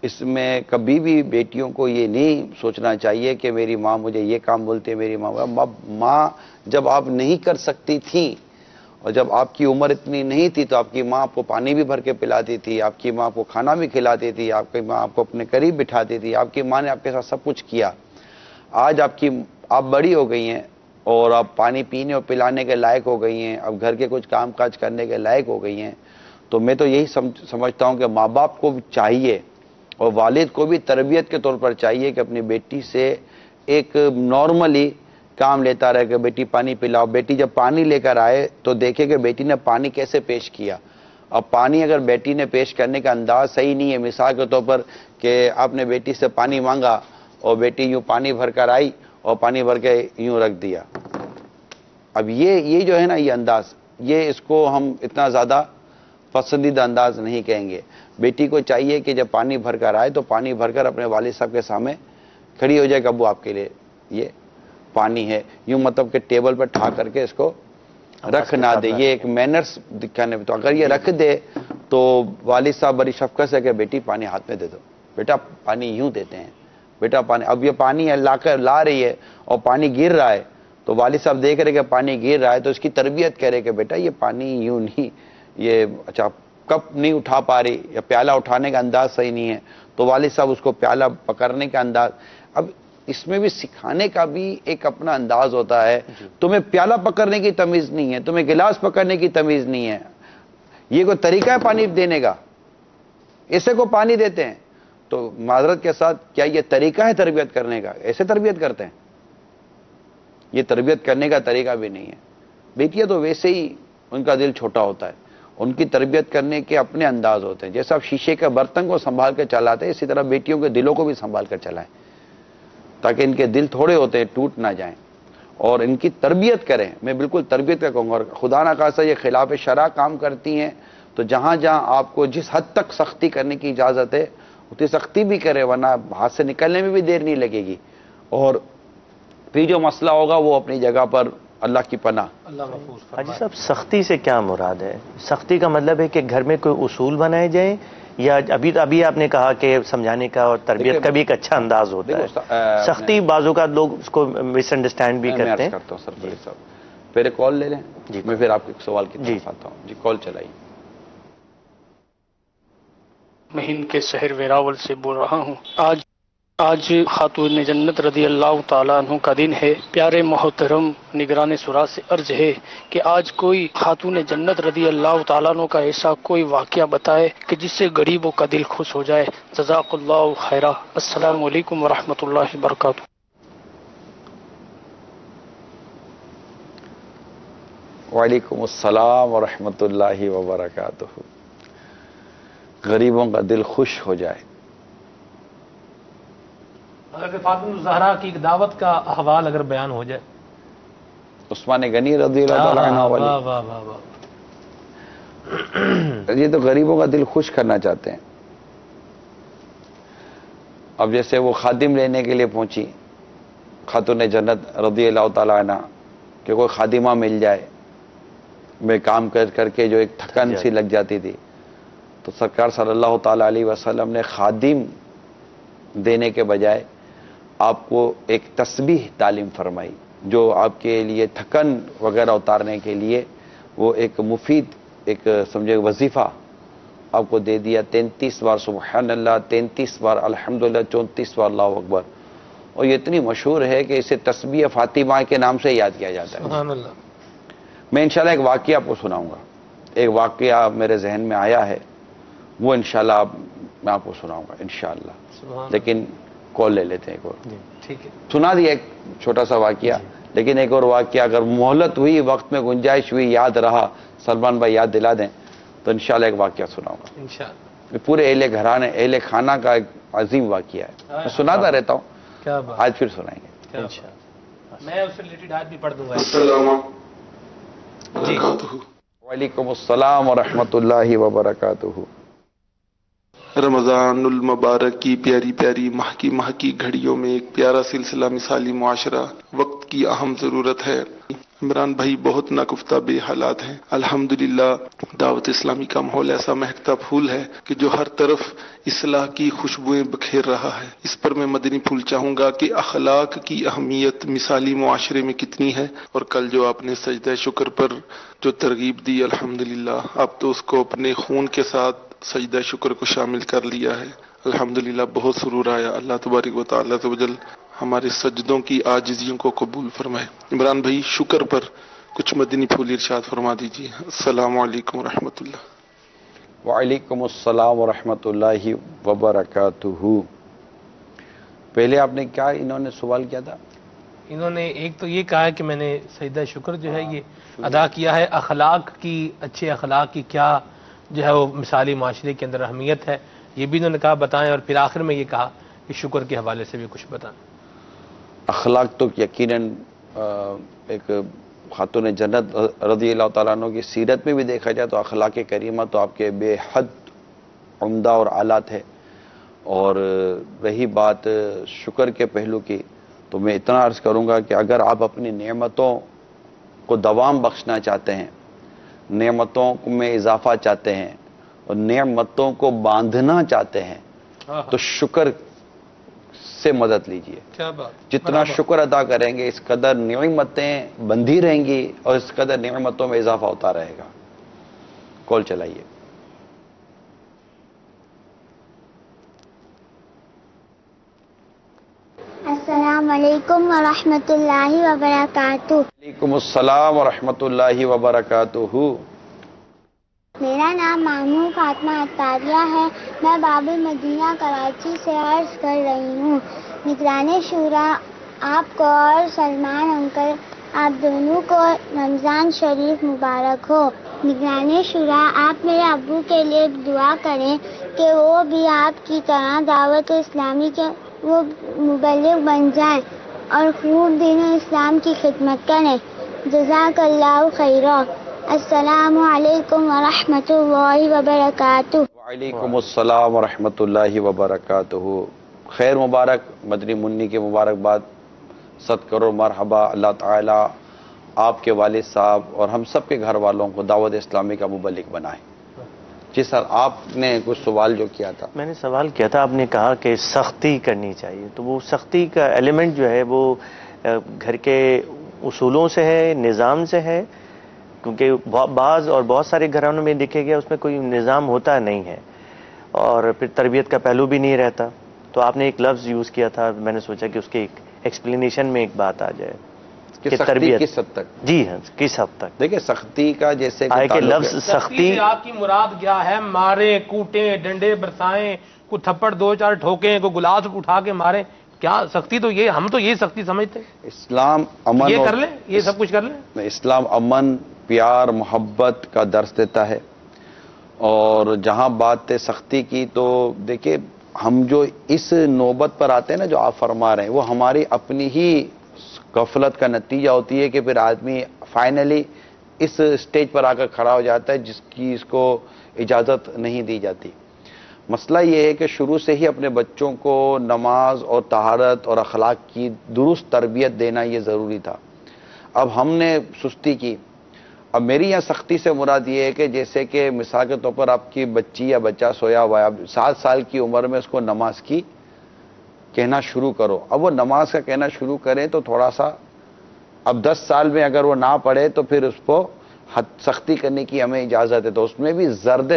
Speaker 4: اس میں کبھی بھی بیٹیوں کو یہ نہیں سوچنا چاہیے کہ میری ماں مجھے یہ کام بولتی ہے، میری ماں جب آپ نہیں کر سکتی تھی اور جب آپ کی عمر اتنی نہیں تھی تو آپ کی ماں آپ کو پانی بھی بھر کے پلاتی تھی، آپ کی ماں آپ کو کھانا بھی کھلاتی تھی، آپ کی ماں آپ کو اپنے قریب بٹھاتی تھی، آپ کی ماں نے آپ کے ساتھ سب کچھ کیا. آج آپ بڑی ہو گئی ہیں اور آپ پانی پینے اور پلانے کے لائق ہو گئی ہیں، اب گھر کے کچھ کام کاج کرنے کے لائق ہو گئی ہیں. تو میں تو یہی سمجھتا ہوں کہ ماں باپ کو بھی چاہیے اور والد کو بھی تربیت کے طور پر چاہیے کہ اپنی بیٹی سے ایک نارملی کام لیتا رہے کہ بیٹی پانی پلاؤ. بیٹی جب پانی لے کر آئے تو دیکھے کہ بیٹی نے پانی کیسے پیش کیا. اب پانی اگر بیٹی نے پیش کرنے کا انداز صحیح نہیں ہے، مثال کے طور پر کہ آپ نے بیٹی سے پانی مانگا اور بیٹی یوں پانی بھر کر آئی اور پانی بھر کے یوں رکھ دیا، اب یہ جو ہے نا یہ انداز، یہ اس کو ہم اتنا زیادہ پسندیدہ انداز نہیں کہیں گے. بیٹی کو چاہیے کہ جب پانی بھر کر آئے تو پانی بھر کر اپنے والد صاحب کے سامنے کھڑی ہو جائے کہ ابو آپ کے لیے یہ پانی ہے، یوں مطلب کہ ٹیبل پر ٹھا کر کے اس کو رکھ نہ دے. یہ ایک مینرز دکھانے میں، تو اگر یہ رکھ دے تو والد صاحب بڑی شفقت سے کہ بیٹی پانی ہاتھ میں دے دو، بیٹا پانی یوں دیتے ہیں، بیٹا پانی. اب یہ پانی لا رہی ہے اور پانی گر رہا ہے تو والد صاحب دیکھ رہے کہ پانی گر رہا ہے تو اس کی تربیت کرے کہ بیٹا یہ پانی یوں نہیں، یہ اچھا کپ نہیں اٹھا پا رہی یا پیالہ اٹھانے کا انداز صحیح نہیں ہے تو والد صاحب اس کو پیالہ پکڑنے کا انداز. اب اس میں بھی سکھانے کا بھی ایک اپنا انداز ہوتا ہے. تمہیں پیالہ پکڑنے کی تمیز نہیں ہے، تمہیں گلاس پکڑنے کی تمیز نہیں ہے، یہ کوئی طریقہ ہے پانی دینے کا؟ ایسے کو پانی دیتے ہیں تو معذرت کے ساتھ کیا یہ طریقہ ہے تربیت کرنے کا؟ ایسے تربیت کرتے ہیں؟ یہ تربیت کرنے کا طریقہ بھی نہیں ہے. بیٹیاں تو ویسے ہی ان کا دل چھوٹا ہوتا ہے، ان کی تربیت کرنے کے اپنے انداز ہوتے ہیں. جیسے آپ شیشے کے برتن کو سنبھال کر چلاتے ہیں، اسی طرح بیٹیوں کے دلوں کو بھی سنبھال کر چلائیں تاکہ ان کے دل تھوڑے ہوتے ہیں، ٹوٹ نہ جائیں، اور ان کی تربیت کریں. میں بالکل تربیت کا کہوں گا. اور خدا نہ خاصہ یہ خلاف شرع کام کرتی ہیں تو جہاں جہاں آپ کو جس حد تک سختی کرنے کی اجازت ہے اتنی سختی بھی کرے، ورنہ ہاتھ سے نکلنے میں بھی دیر نہیں لگے گی. اور پھر جو مسئلہ ہوگا وہ اپنی جگہ پر اللہ کی پناہ.
Speaker 2: اللہ محفوظ
Speaker 3: حاجی
Speaker 2: فرمائے.
Speaker 3: صاحب سختی سے کیا مراد ہے؟ سختی کا مطلب ہے کہ گھر میں کوئی اصول بنائے جائیں، یا ابھی آپ نے کہا کہ سمجھانے کا اور تربیت کا بھی ایک اچھا انداز ہوتا ہے. سختی بعض اوقات لوگ اس کو مس انڈرسٹینڈ بھی
Speaker 4: میں
Speaker 3: کرتے
Speaker 4: عرض
Speaker 3: ہیں.
Speaker 4: کرتا ہوں سرپری صاحب، پہلے کال لے لیں
Speaker 3: جی.
Speaker 4: میں پھر آپ کے سوال کی
Speaker 3: جی.
Speaker 4: طرف آتا ہوں. جی کال چلائیے.
Speaker 5: میں ہند کے شہر ویراول سے بول رہا ہوں. آج خاتون جنت رضی اللہ تعالیٰ عنہ کا دن ہے. پیارے محترم نگران سرا سے عرض ہے کہ آج کوئی خاتون جنت رضی اللہ تعالیٰ عنہ کا ایسا کوئی واقعہ بتائے کہ جس سے غریبوں کا دل خوش ہو جائے. جزاک اللہ خیرہ. السلام علیکم ورحمۃ اللہ وبرکاتہ.
Speaker 4: وعلیکم السلام ورحمۃ اللہ وبرکاتہ. غریبوں کا دل خوش ہو جائے.
Speaker 2: حضرت فاطمہ الزہرا کی ایک دعوت کا احوال اگر بیان ہو جائے.
Speaker 4: عثمان غنی رضی اللہ تعالیٰ عنہ
Speaker 2: واہ
Speaker 4: والی،
Speaker 2: واہ واہ واہ.
Speaker 4: یہ تو غریبوں کا دل خوش کرنا چاہتے ہیں. اب جیسے وہ خادم لینے کے لیے پہنچی خاتون جنت رضی اللہ تعالیٰ عنہ کہ کوئی خادمہ مل جائے، میں کام کر کے جو ایک تھکن سی لگ جاتی تھی، تو سرکار صلی اللہ تعالیٰ علیہ وسلم نے خادم دینے کے بجائے آپ کو ایک تسبیح تعلیم فرمائی، جو آپ کے لیے تھکن وغیرہ اتارنے کے لیے وہ ایک مفید ایک سمجھے وظیفہ آپ کو دے دیا. 33 بار سبحان اللہ، 33 بار الحمدللہ، 34 بار اللہ اکبر. اور یہ اتنی مشہور ہے کہ اسے تسبیح فاطمہ کے نام سے یاد کیا جاتا ہے.
Speaker 2: سبحان اللہ.
Speaker 4: میں انشاءاللہ ایک واقعہ آپ کو سناؤں گا. ایک واقعہ میرے ذہن میں آیا ہے، وہ انشاءاللہ میں آپ کو سناؤں گا انشاءاللہ.
Speaker 2: سبحان
Speaker 4: لیکن کال لے لیتے ہیں ایک اور.
Speaker 2: اللہ. ٹھیک ہے.
Speaker 4: سنا دیا ایک چھوٹا سا واقعہ، لیکن ایک اور واقعہ اگر مہلت ہوئی، وقت میں گنجائش ہوئی، یاد رہا، سلمان بھائی یاد دلا دیں تو انشاءاللہ ایک واقعہ سناؤں گا.
Speaker 2: انشاءاللہ.
Speaker 4: یہ پورے اہل گھرانے اہل خانہ کا ایک عظیم واقعہ ہے. میں سناتا رہتا ہوں،
Speaker 2: کیا بات.
Speaker 4: آج پھر سنائیں گے.
Speaker 2: کیا بات. میں اس سے ریلیٹڈ آج بھی پڑھ دوں گا. جی.
Speaker 4: وعلیکم السلام ورحمۃ اللہ وبرکاتہ.
Speaker 6: رمضان المبارک کی پیاری پیاری ماہ کی گھڑیوں میں ایک پیارا سلسلہ مثالی معاشرہ وقت کی اہم ضرورت ہے. عمران بھائی بہت ناگفتہ بے حالات ہیں. الحمدللہ دعوت اسلامی کا ماحول ایسا مہکتا پھول ہے کہ جو ہر طرف اصلاح کی خوشبوئیں بکھیر رہا ہے. اس پر میں مدنی پھول چاہوں گا کہ اخلاق کی اہمیت مثالی معاشرے میں کتنی ہے. اور کل جو آپ نے سجدہ شکر پر جو ترغیب دی، الحمدللہ آپ تو اس کو اپنے خون کے ساتھ سجدہ شکر کو شامل کر لیا ہے. الحمدللہ بہت سرور آیا. اللہ تبارک و تعالیٰ عز و جل ہمارے سجدوں کی عاجزیوں کو قبول فرمائے. عمران بھائی شکر پر کچھ مدنی پھول ارشاد فرما دیجیے. السلام علیکم ورحمۃ اللہ.
Speaker 4: وعلیکم السلام ورحمۃ اللہ وبرکاتہ. پہلے آپ نے کیا انہوں نے سوال کیا تھا؟
Speaker 2: انہوں نے ایک تو یہ کہا کہ میں نے سجدہ شکر جو ہے یہ ادا کیا ہے. اخلاق کی، اچھے اخلاق کی کیا جو ہے وہ مثالی معاشرے کے اندر اہمیت ہے، یہ بھی انہوں نے کہا بتائیں. اور پھر آخر میں یہ کہا کہ شکر کے حوالے سے بھی کچھ بتائیں.
Speaker 4: اخلاق تو یقیناً ایک خاتون جنت رضی اللہ تعالیٰ عنہ کی سیرت میں بھی دیکھا جائے تو اخلاق کریمہ تو آپ کے بے حد عمدہ اور اعلیٰ تھے. اور رہی بات شکر کے پہلو کی تو میں اتنا عرض کروں گا کہ اگر آپ اپنی نعمتوں کو دوام بخشنا چاہتے ہیں، نعمتوں میں اضافہ چاہتے ہیں اور نعمتوں کو باندھنا چاہتے ہیں تو شکر سے مدد لیجئے.
Speaker 2: کیا بات.
Speaker 4: جتنا شکر ادا کریں گے اس قدر نعمتیں بندھی رہیں گی اور اس قدر نعمتوں میں اضافہ ہوتا رہے گا. کال چلائیے.
Speaker 7: السلام علیکم ورحمۃ اللہ وبرکاتہ.
Speaker 4: وعلیکم السلام ورحمۃ اللہ وبرکاتہ.
Speaker 7: میرا نام مامون فاطمہ عطاریہ ہے. میں باب المدینہ کراچی سے عرض کر رہی ہوں. نگران شورا آپ کو اور سلمان انکل آپ دونوں کو رمضان شریف مبارک ہو. نگران شورا آپ میرے ابو کے لیے دعا کریں کہ وہ بھی آپ کی طرح دعوت اسلامی کے وہ مبلغ بن جائیں اور خوب دین اسلام کی خدمت کریں. جزاک اللہ خیرا. السلام علیکم ورحمۃ اللہ وبرکاتہ.
Speaker 4: وعلیکم السلام ورحمۃ اللہ وبرکاتہ. خیر مبارک، مدنی منی کے مبارکباد، 100 کروڑ مرحبا. اللہ تعالیٰ آپ کے والد صاحب اور ہم سب کے گھر والوں کو دعوت اسلامی کا مبلغ بنائے. جی سر، آپ نے کچھ سوال جو کیا تھا.
Speaker 3: میں نے سوال کیا تھا، آپ نے کہا کہ سختی کرنی چاہیے، تو وہ سختی کا ایلیمنٹ جو ہے وہ گھر کے اصولوں سے ہے، نظام سے ہے؟ کیونکہ بعض اور بہت سارے گھرانوں میں دیکھے گیا اس میں کوئی نظام ہوتا نہیں ہے اور پھر تربیت کا پہلو بھی نہیں رہتا. تو آپ نے ایک لفظ یوز کیا تھا، میں نے سوچا کہ اس کے ایک ایکسپلینیشن میں ایک بات آ جائے کہ
Speaker 4: تربیت کس حد تک.
Speaker 3: جی ہاں، کس حد تک.
Speaker 4: دیکھیں سختی کا جیسے
Speaker 3: کہ لفظ سختی
Speaker 2: سے آپ کی مراد کیا ہے؟ ماریں، کوٹیں، ڈنڈے برسائیں، کوئی تھپڑ 2-4 ٹھوکیں، کوئی گلاس اٹھا کے ماریں؟ کیا سختی؟ تو یہ ہم تو یہ سختی سمجھتے ہیں.
Speaker 4: اسلام امن،
Speaker 2: یہ کر لیں، یہ سب کچھ کر لیں.
Speaker 4: اسلام امن، پیار، محبت کا درس دیتا ہے. اور جہاں بات ہے سختی کی، تو دیکھیں ہم جو اس نوبت پر آتے ہیں نا جو آپ فرما رہے ہیں، وہ ہماری اپنی ہی غفلت کا نتیجہ ہوتی ہے کہ پھر آدمی فائنلی اس سٹیج پر آ کر کھڑا ہو جاتا ہے جس کی اس کو اجازت نہیں دی جاتی. مسئلہ یہ ہے کہ شروع سے ہی اپنے بچوں کو نماز اور طہارت اور اخلاق کی درست تربیت دینا یہ ضروری تھا. اب ہم نے سستی کی. اب میری یہاں سختی سے مراد یہ ہے کہ جیسے کہ مثال کے طور پر آپ کی بچی یا بچہ سویا ہوا ہے، اب 7 سال کی عمر میں اس کو نماز کی کہنا شروع کرو. اب وہ نماز کا کہنا شروع کریں تو تھوڑا سا، اب 10 سال میں اگر وہ نہ پڑھے تو پھر اس کو سختی کرنے کی ہمیں اجازت ہے. تو اس میں بھی ضرب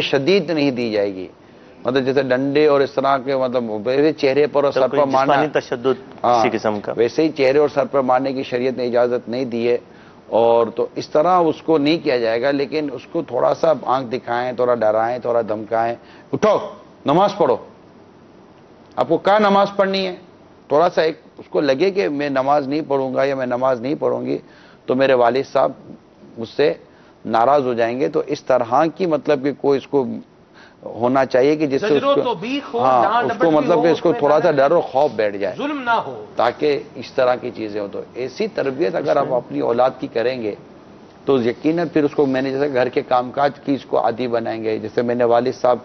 Speaker 4: شدید نہیں دی جائے گی. مطلب جیسے ڈنڈے اور اس طرح کے، مطلب چہرے پر اور سر پر مارنا،
Speaker 3: تشدد کسی قسم کا،
Speaker 4: ویسے ہی چہرے اور سر پر مارنے کی شریعت نے اجازت نہیں دی ہے. اور تو اس طرح اس کو نہیں کیا جائے گا، لیکن اس کو تھوڑا سا آنکھ دکھائیں، تھوڑا ڈرائیں، تھوڑا دھمکائیں. اٹھو نماز پڑھو. آپ کو کہاں نماز پڑھنی ہے؟ تھوڑا سا ایک اس کو لگے کہ میں نماز نہیں پڑھوں گا یا میں نماز نہیں پڑھوں گی تو میرے والد صاحب مجھ سے ناراض ہو جائیں گے. تو اس طرح کی مطلب کہ کوئی اس کو ہونا چاہیے کہ جس سے اس کو مطلب کہ اس کو تھوڑا سا ڈر اور خوف بیٹھ جائے،
Speaker 2: ظلم نہ ہو،
Speaker 4: تاکہ اس طرح کی چیزیں ہوں. تو ایسی تربیت اگر آپ اپنی اولاد کی کریں گے تو یقیناً پھر اس کو، میں نے جیسے گھر کے کام کاج کی اس کو عادی بنائیں گے. جیسے میں نے والد صاحب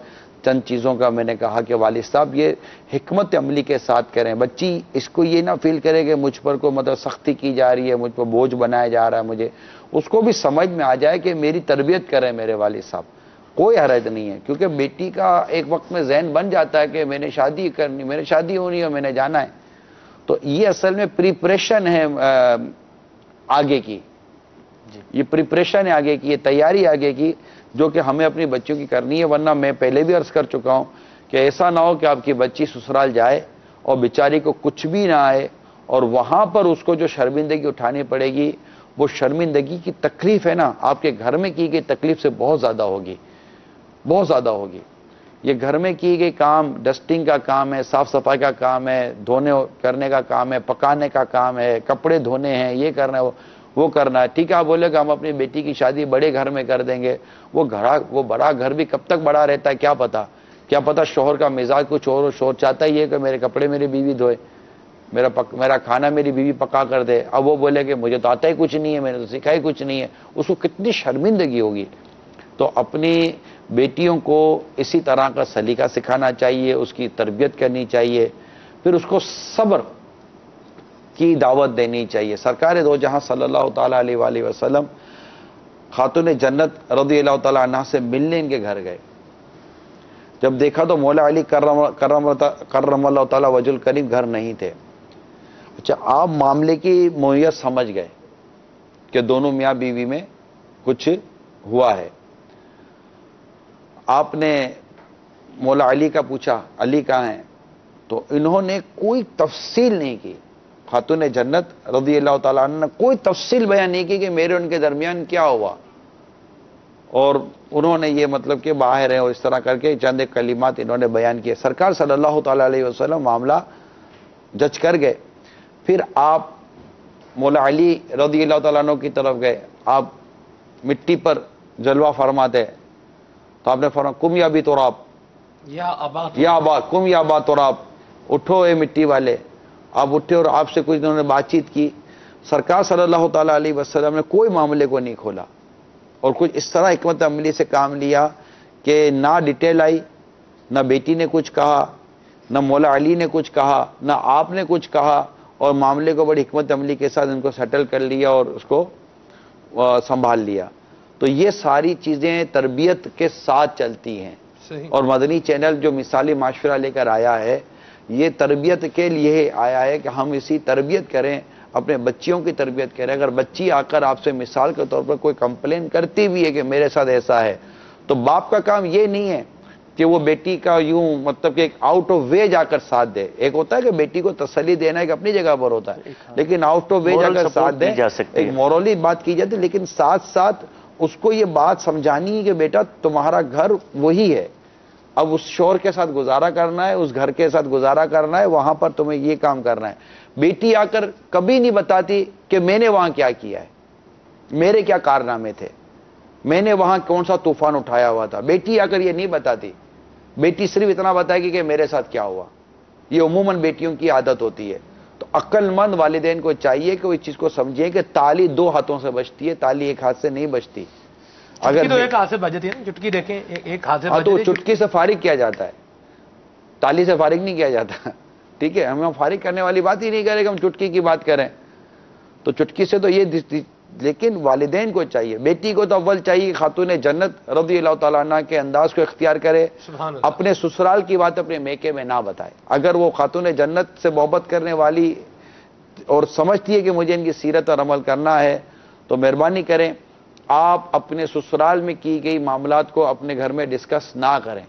Speaker 4: چند چیزوں کا میں نے کہا کہ والد صاحب یہ حکمت عملی کے ساتھ کریں. بچی اس کو یہ نہ فیل کرے کہ مجھ پر کو مطلب سختی کی جا رہی ہے، مجھ پر بوجھ بنایا جا رہا ہے. مجھے اس کو بھی سمجھ میں آ جائے کہ میری تربیت کریں میرے والد صاحب، کوئی حرج نہیں ہے. کیونکہ بیٹی کا ایک وقت میں ذہن بن جاتا ہے کہ میں نے شادی کرنی، میں نے شادی ہونی ہے، میں نے جانا ہے. تو یہ اصل میں پریپریشن ہے آگے کی، یہ پریپریشن ہے آگے کی، یہ تیاری آگے کی جو کہ ہمیں اپنی بچیوں کی کرنی ہے. ورنہ میں پہلے بھی عرض کر چکا ہوں کہ ایسا نہ ہو کہ آپ کی بچی سسرال جائے اور بیچاری کو کچھ بھی نہ آئے اور وہاں پر اس کو جو شرمندگی اٹھانی پڑے گی، وہ شرمندگی کی تکلیف ہے نا آپ کے گھر میں کی گئی تکلیف سے بہت زیادہ ہوگی، بہت زیادہ ہوگی. یہ گھر میں کی گئی کام، ڈسٹنگ کا کام ہے، صاف صفائی کا کام ہے، دھونے کرنے کا کام ہے، پکانے کا کام ہے، کپڑے دھونے ہیں، یہ کرنا ہے، وہ کرنا ہے. ٹھیک ہے آپ بولے کہ ہم اپنی بیٹی کی شادی بڑے گھر میں کر دیں گے. وہ بڑا گھر بھی کب تک بڑا رہتا ہے کیا پتا شوہر کا مزاج کچھ اور، شوہر چاہتا ہی ہے کہ میرے کپڑے میری بیوی دھوئے، میرا کھانا میری بیوی پکا کر دے. اب وہ بولے کہ مجھے تو آتا ہی کچھ نہیں ہے، میں نے تو سکھا ہی کچھ نہیں ہے. اس کو کتنی شرمندگی ہوگی. تو اپنی بیٹیوں کو اسی طرح کا سلیقہ سکھانا چاہیے، اس کی تربیت کرنی چاہیے، پھر اس کو صبر کی دعوت دینی چاہیے. سرکار دو جہاں صلی اللہ تعالیٰ علیہ وآلہ وسلم خاتون جنت رضی اللہ تعالیٰ عنہ سے ملنے ان کے گھر گئے. جب دیکھا تو مولا علی کرم اللہ تعالیٰ وجہ الکریم گھر نہیں تھے. اچھا آپ معاملے کی مویت سمجھ گئے کہ دونوں میاں بیوی میں کچھ ہوا ہے. آپ نے مولا علی کا پوچھا علی کہاں ہیں؟ تو انہوں نے کوئی تفصیل نہیں کی. خاتون جنت رضی اللہ تعالیٰ عنہ نے کوئی تفصیل بیان نہیں کی کہ میرے ان کے درمیان کیا ہوا. اور انہوں نے یہ مطلب کہ باہر ہیں اور اس طرح کر کے چند کلمات انہوں نے بیان کیے. سرکار صلی اللہ تعالیٰ علیہ وسلم معاملہ جج کر گئے. پھر آپ مولا علی رضی اللہ تعالیٰ عنہ کی طرف گئے. آپ مٹی پر جلوہ فرماتے ہیں، تو آپ نے فرمایا کم یا بھی تراب،
Speaker 2: یا
Speaker 4: ابا کم یا ابا تراب، اٹھو اے مٹی والے. آپ اٹھے اور آپ سے کچھ دنوں نے بات چیت کی. سرکار صلی اللہ تعالیٰ علیہ وسلم نے کوئی معاملے کو نہیں کھولا اور کچھ اس طرح حکمت عملی سے کام لیا کہ نہ ڈیٹیل آئی، نہ بیٹی نے کچھ کہا، نہ مولا علی نے کچھ کہا، نہ آپ نے کچھ کہا، اور معاملے کو بڑی حکمت عملی کے ساتھ ان کو سیٹل کر لیا اور اس کو سنبھال لیا. تو یہ ساری چیزیں تربیت کے ساتھ چلتی ہیں. اور مدنی چینل جو مثالی معاشرہ لے کر آیا ہے، یہ تربیت کے لیے آیا ہے کہ ہم اسی تربیت کریں، اپنے بچیوں کی تربیت کریں. اگر بچی آ کر آپ سے مثال کے طور پر کوئی کمپلین کرتی بھی ہے کہ میرے ساتھ ایسا ہے، تو باپ کا کام یہ نہیں ہے کہ وہ بیٹی کا یوں مطلب کہ ایک آؤٹ آف وے جا کر ساتھ دے. ایک ہوتا ہے کہ بیٹی کو تسلی دینا ایک اپنی جگہ پر ہوتا ہے، لیکن آؤٹ آف وے جا کر ساتھ دیں، ایک مورولی بات کی جاتی ہے، لیکن ساتھ ساتھ اس کو یہ بات سمجھانی ہے کہ بیٹا تمہارا گھر وہی ہے، اب اس شوہر کے ساتھ گزارا کرنا ہے، اس گھر کے ساتھ گزارا کرنا ہے، وہاں پر تمہیں یہ کام کرنا ہے. بیٹی آ کر کبھی نہیں بتاتی کہ میں نے وہاں کیا کیا ہے، میرے کیا کارنامے تھے، میں نے وہاں کون سا طوفان اٹھایا ہوا تھا. بیٹی آ کر یہ نہیں بتاتی. بیٹی صرف اتنا بتائے گی کہ میرے ساتھ کیا ہوا. یہ عموماً بیٹیوں کی عادت ہوتی ہے. تو عقل مند والدین کو چاہیے کہ وہ اس چیز کو سمجھیں کہ تالی دو ہاتھوں سے بجتی ہے، تالی ایک ہاتھ سے نہیں بجتی.
Speaker 2: اگر تو ایک ہاتھ سے بجتی ہے نا، چٹکی دیکھیں ایک ہاتھ سے
Speaker 4: تو چٹکی سے فارغ کیا جاتا ہے، تالی سے فارغ نہیں کیا جاتا. ٹھیک ہے، ہم فارغ کرنے والی بات ہی نہیں کریں کہ ہم چٹکی کی بات کریں. تو چٹکی سے تو یہ، لیکن والدین کو چاہیے، بیٹی کو تو اول چاہیے کہ خاتون جنت رضی اللہ تعالیٰ عنہ کے انداز کو اختیار کرے، اپنے سسرال کی بات اپنے میکے میں نہ بتائے. اگر وہ خاتون جنت سے محبت کرنے والی اور سمجھتی ہے کہ مجھے ان کی سیرت اور عمل کرنا ہے، تو مہربانی کریں آپ اپنے سسرال میں کی گئی معاملات کو اپنے گھر میں ڈسکس نہ کریں.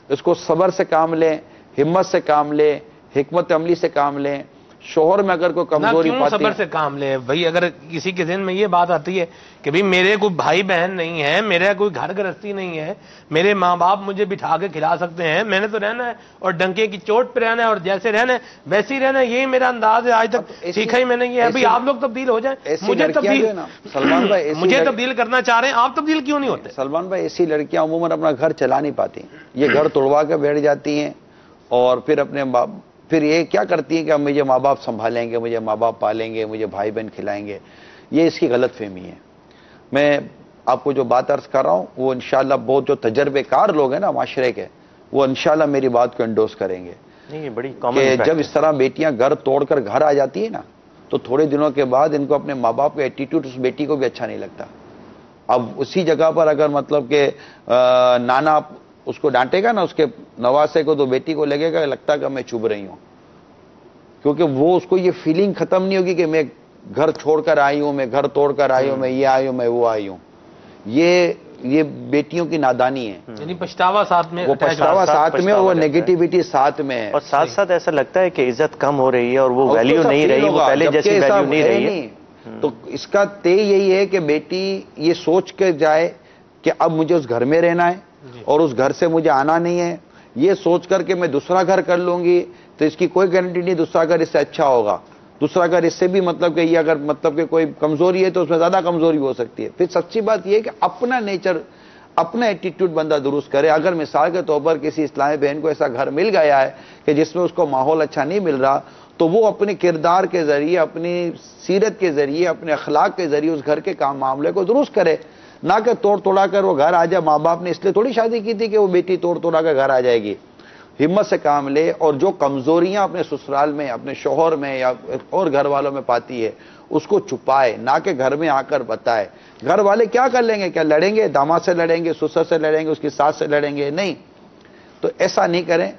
Speaker 4: اس کو صبر سے کام لیں، ہمت سے کام لیں، حکمت عملی سے کام لیں. شوہر میں اگر کوئی کمزوری پاتی،
Speaker 2: صبر سے کام لے بھائی. اگر کسی کے ذہن میں یہ بات آتی ہے کہ بھئی میرے کوئی بھائی بہن نہیں ہے، میرا کوئی گھر گرہستی نہیں ہے، میرے ماں باپ مجھے بٹھا کے کھلا سکتے ہیں، میں نے تو رہنا ہے اور ڈنکے کی چوٹ پہ رہنا ہے اور جیسے رہنا ہے ویسے ہی رہنا ہے، یہی میرا انداز ہے، آج تک سیکھا ہی میں نے یہ ہے. بھئی آپ لوگ تبدیل ہو جائیں. مجھے تبدیل کرنا چاہ رہے ہیں، آپ تبدیل کیوں نہیں ہوتے؟
Speaker 4: سلمان بھائی، ایسی لڑکیاں عموماً اپنا گھر چلا نہیں پاتی. یہ گھر توڑوا کے بیٹھ جاتی ہیں اور پھر یہ کیا کرتی ہیں کہ مجھے ماں باپ سنبھالیں گے، مجھے ماں باپ پالیں گے، مجھے بھائی بہن کھلائیں گے. یہ اس کی غلط فہمی ہے. میں آپ کو جو بات عرض کر رہا ہوں وہ انشاءاللہ بہت جو تجربے کار لوگ ہیں نا معاشرے کے، وہ انشاءاللہ میری بات کو انڈوس کریں گے. کہ جب اس طرح بیٹیاں گھر توڑ کر گھر آ جاتی ہیں نا، تو تھوڑے دنوں کے بعد ان کو اپنے ماں باپ کا ایٹیٹیوڈ اس بیٹی کو بھی اچھا نہیں لگتا. اب اسی جگہ پر اگر مطلب کہ نانا اس کو ڈانٹے گا نا، اس کے نواسے کو، تو بیٹی کو لگے گا لگتا کہ میں چبھ رہی ہوں، کیونکہ وہ اس کو یہ فیلنگ ختم نہیں ہوگی کہ میں گھر چھوڑ کر آئی ہوں، میں گھر توڑ کر آئی ہوں، میں یہ آئی ہوں، میں وہ آئی ہوں. یہ بیٹیوں کی نادانی ہے.
Speaker 2: یعنی پچھتاوا ساتھ میں،
Speaker 4: وہ پچھتاوا ساتھ میں، وہ نیگیٹیوٹی ساتھ میں ہے،
Speaker 3: اور ساتھ ساتھ ایسا لگتا ہے کہ عزت کم ہو رہی ہے اور وہ ویلیو نہیں رہی، وہ پہلے جیسی ویلیو نہیں رہی ہے.
Speaker 4: تو اس کا طے یہی ہے کہ بیٹی یہ سوچ کے جائے کہ اب مجھے اس گھر میں رہنا ہے اور اس گھر سے مجھے آنا نہیں ہے. یہ سوچ کر کہ میں دوسرا گھر کر لوں گی تو اس کی کوئی گارنٹی نہیں دوسرا گھر اس سے اچھا ہوگا، دوسرا گھر اس سے بھی مطلب کہ یہ اگر مطلب کہ کوئی کمزوری ہے تو اس میں زیادہ کمزوری ہو سکتی ہے. پھر سچی بات یہ ہے کہ اپنا نیچر، اپنا ایٹیٹیوڈ بندہ درست کرے. اگر مثال کے طور پر کسی اسلامی بہن کو ایسا گھر مل گیا ہے کہ جس میں اس کو ماحول اچھا نہیں مل رہا، تو وہ اپنے کردار کے ذریعے، اپنی سیرت کے ذریعے، اپنے اخلاق کے ذریعے اس گھر کے کام معاملے کو درست کرے، نہ کہ توڑ توڑا کر وہ گھر آ جائے. ماں باپ نے اس لیے تھوڑی شادی کی تھی کہ وہ بیٹی توڑ توڑا کر گھر آ جائے گی. ہمت سے کام لے اور جو کمزوریاں اپنے سسرال میں، اپنے شوہر میں یا اور گھر والوں میں پاتی ہے اس کو چھپائے، نہ کہ گھر میں آ کر بتائے. گھر والے کیا کر لیں گے؟ کیا لڑیں گے؟ داماد سے لڑیں گے، سسر سے لڑیں گے، اس کی ساس سے لڑیں گے؟ نہیں. تو ایسا نہیں کریں.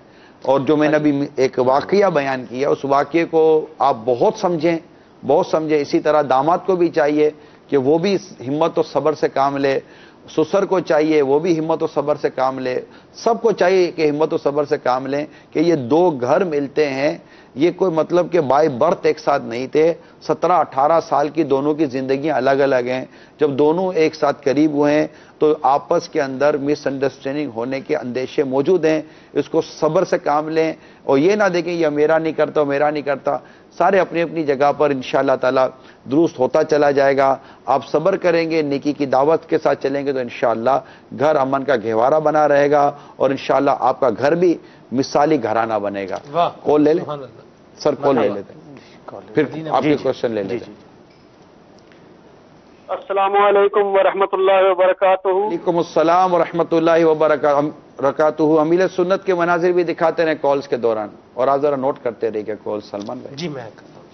Speaker 4: اور جو میں نے ابھی ایک واقعہ بیان کیا، اس واقعے کو آپ بہت سمجھیں، بہت سمجھیں. اسی طرح داماد کو بھی چاہیے کہ وہ بھی ہمت و صبر سے کام لے، سسر کو چاہیے وہ بھی ہمت و صبر سے کام لے. سب کو چاہیے کہ ہمت و صبر سے کام لیں کہ یہ دو گھر ملتے ہیں، یہ کوئی مطلب کہ بائی برتھ ایک ساتھ نہیں تھے. 17-18 سال کی دونوں کی زندگیاں الگ الگ ہیں. جب دونوں ایک ساتھ قریب ہوئے ہیں، تو آپس کے اندر مس انڈرسٹینڈنگ ہونے کے اندیشے موجود ہیں. اس کو صبر سے کام لیں اور یہ نہ دیکھیں یہ میرا نہیں کرتا میرا نہیں کرتا. سارے اپنی اپنی جگہ پر انشاءاللہ تعالی درست ہوتا چلا جائے گا. آپ صبر کریں گے, نیکی کی دعوت کے ساتھ چلیں گے تو انشاءاللہ گھر امن کا گہوارہ بنا رہے گا اور انشاءاللہ آپ کا گھر بھی مثالی گھرانہ بنے گا. کال لے لیں سر, کال لے لیتے ہیں پھر آپ کے کوشچن لے لیتے ہیں.
Speaker 8: السلام علیکم ورحمۃ اللہ وبرکاتہ.
Speaker 4: وعلیکم السلام ورحمۃ اللہ وبرکاتہ. امیل سنت کے مناظر بھی دکھاتے رہے کالز کے دوران, اور آپ ذرا نوٹ کرتے رہیے کال. سلمان بھائی.
Speaker 2: جی میں کرتا ہوں.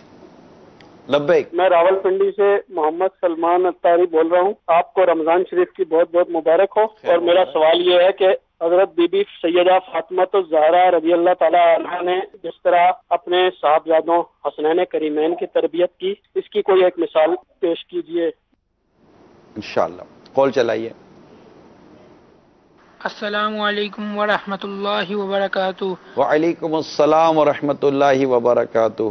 Speaker 4: لبیک.
Speaker 8: میں راول پنڈی سے محمد سلمان اتاری بول رہا ہوں. آپ کو رمضان شریف کی بہت بہت مبارک ہو. اور میرا سوال یہ ہے کہ حضرت بی بی سیدہ فاطمہ الزہرا رضی اللہ تعالی عنہا نے جس طرح اپنے صاحبزادوں حسنین کریمین کی تربیت کی, اس کی کوئی ایک مثال پیش کیجیے.
Speaker 4: انشاءاللہ کال چلائیے.
Speaker 9: السلام علیکم ورحمۃ اللہ وبرکاتہ.
Speaker 4: وعلیکم السلام ورحمۃ اللہ وبرکاتہ.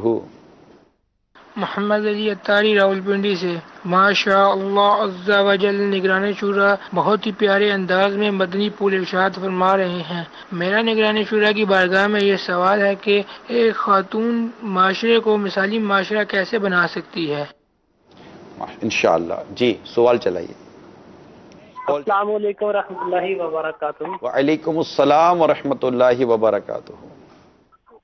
Speaker 9: محمد علی اتاری راولپنڈی سے. ماشاء اللہ عز و جل نگران شورا بہت ہی پیارے انداز میں مدنی پھول ارشاد فرما رہے ہیں. میرا نگران شورا کی بارگاہ میں یہ سوال ہے کہ ایک خاتون معاشرے کو مثالی معاشرہ کیسے بنا سکتی ہے؟
Speaker 4: انشاءاللہ جی سوال چلائیے.
Speaker 8: السلام علیکم ورحمۃ اللہ وبرکاتہ.
Speaker 4: وعلیکم السلام ورحمۃ اللہ وبرکاتہ.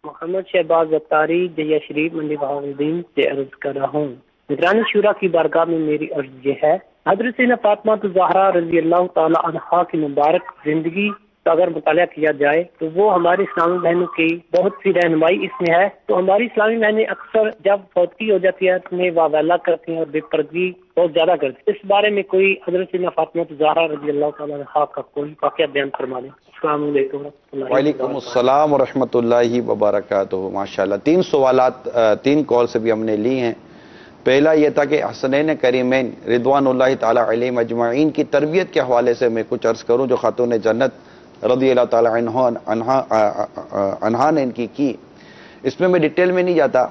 Speaker 8: محمد شہباز اتاری جہیا شریف منڈی بہاولدین سے عرض کر رہا ہوں. نگران شورا کی بارگاہ میں میری عرض یہ ہے, حضرت سیدہ فاطمہ الزہرا رضی اللہ تعالی عنہا کی مبارک زندگی کا اگر مطالعہ کیا جائے تو وہ ہماری اسلامی بہنوں کی بہت سی رہنمائی اس میں ہے. تو ہماری اسلامی بہنیں اکثر جب فوتگی ہو جاتی ہے تو انہیں واویلا کرتی ہیں اور بے پردگی بہت زیادہ کرتی ہیں. اس بارے میں کوئی حضرت سیدہ فاطمہ الزہرا رضی اللہ تعالی عنہا کا کوئی واقعہ بیان فرما دیں. السلام علیکم ورحمۃ اللہ.
Speaker 4: وعلیکم السلام ورحمۃ اللہ وبرکاتہ. ماشاءاللہ 3 سوالات 3 کال سے بھی ہم نے لی ہیں. پہلا یہ تھا کہ حسنین کریمین رضوان اللہ تعالی علیہم اجمعین کی تربیت کے حوالے سے میں کچھ عرض کروں جو خاتون جنت رضی اللہ تعالی عنہا نے ان کی. اس میں ڈیٹیل میں نہیں جاتا,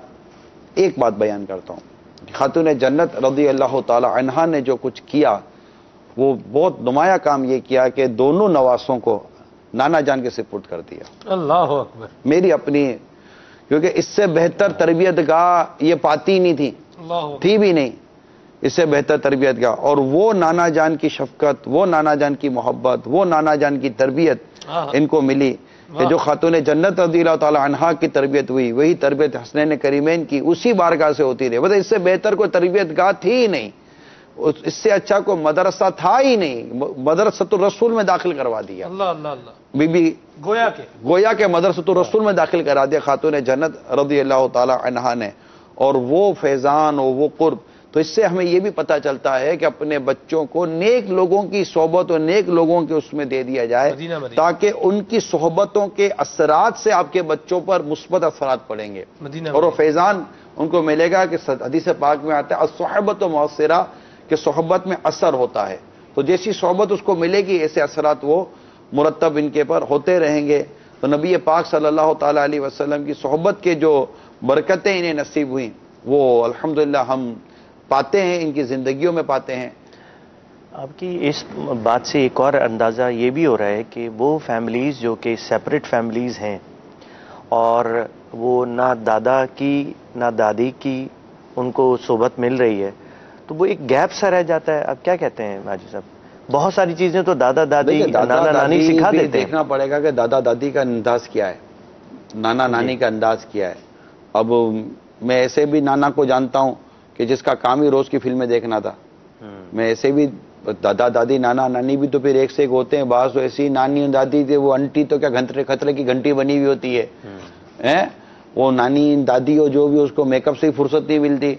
Speaker 4: ایک بات بیان کرتا ہوں. خاتون جنت رضی اللہ تعالی عنہا نے جو کچھ کیا وہ بہت نمایاں کام یہ کیا کہ دونوں نواسوں کو نانا جان کے سپرد کر دیا.
Speaker 2: اللہ اکبر.
Speaker 4: میری اپنی, کیونکہ اس سے بہتر تربیت گاہ یہ پاتی نہیں تھی بھی نہیں, اس سے بہتر تربیت گاہ. اور وہ نانا جان کی شفقت, وہ نانا جان کی محبت, وہ نانا جان کی تربیت ان کو ملی کہ جو خاتون جنت رضی اللہ تعالی عنہا کی تربیت ہوئی وہی تربیت حسنین کریمین کی اسی بارگاہ سے ہوتی رہی. مطلب اس سے بہتر کوئی تربیت گاہ تھی ہی نہیں, اس سے اچھا کوئی مدرسہ تھا ہی نہیں. مدرسۃ الرسول میں داخل کروا دیا.
Speaker 2: اللہ اللہ اللہ.
Speaker 4: بی بی
Speaker 2: گویا
Speaker 4: کہ مدرسۃ الرسول میں داخل کرا دیا خاتون جنت رضی اللہ تعالی عنہا نے. اور وہ فیضان اور وہ قرب, تو اس سے ہمیں یہ بھی پتہ چلتا ہے کہ اپنے بچوں کو نیک لوگوں کی صحبت اور نیک لوگوں کے اس میں دے دیا جائے تاکہ ان کی صحبتوں کے اثرات سے آپ کے بچوں پر مثبت اثرات پڑیں گے اور وہ فیضان ان کو ملے گا. کہ حدیث پاک میں آتا ہے الصحبۃ مؤثرہ, کہ صحبت میں اثر ہوتا ہے. تو جیسی صحبت اس کو ملے گی ایسے اثرات وہ مرتب ان کے پر ہوتے رہیں گے. تو نبی پاک صلی اللہ تعالی علیہ وسلم کی صحبت کے جو برکتیں انہیں نصیب ہوئیں وہ الحمدللہ ہم پاتے ہیں, ان کی زندگیوں میں پاتے ہیں.
Speaker 3: آپ کی اس بات سے ایک اور اندازہ یہ بھی ہو رہا ہے کہ وہ فیملیز جو کہ سیپریٹ فیملیز ہیں اور وہ نہ دادا کی نہ دادی کی ان کو صحبت مل رہی ہے تو وہ ایک گیپ سا رہ جاتا ہے. آپ کیا کہتے ہیں ماجد صاحب؟ بہت ساری چیزیں تو دادا دادی نانا نانی سکھا دیتے ہیں.
Speaker 4: دیکھنا پڑے گا کہ دادا دادی کا انداز کیا ہے, نانا نانی کا انداز کیا ہے. اب میں ایسے بھی نانا کو جانتا ہوں کہ جس کا کام ہی روز کی فلمیں دیکھنا تھا. میں ایسے بھی دادا دادی نانا نانی بھی تو پھر ایک سے ایک ہوتے ہیں. بعض تو ایسی نانی دادی تھے وہ انٹی تو کیا خطرے کی گھنٹی بنی ہوئی ہوتی ہے. وہ نانی دادی ہو جو بھی اس کو میک اپ سے ہی فرصت نہیں ملتی.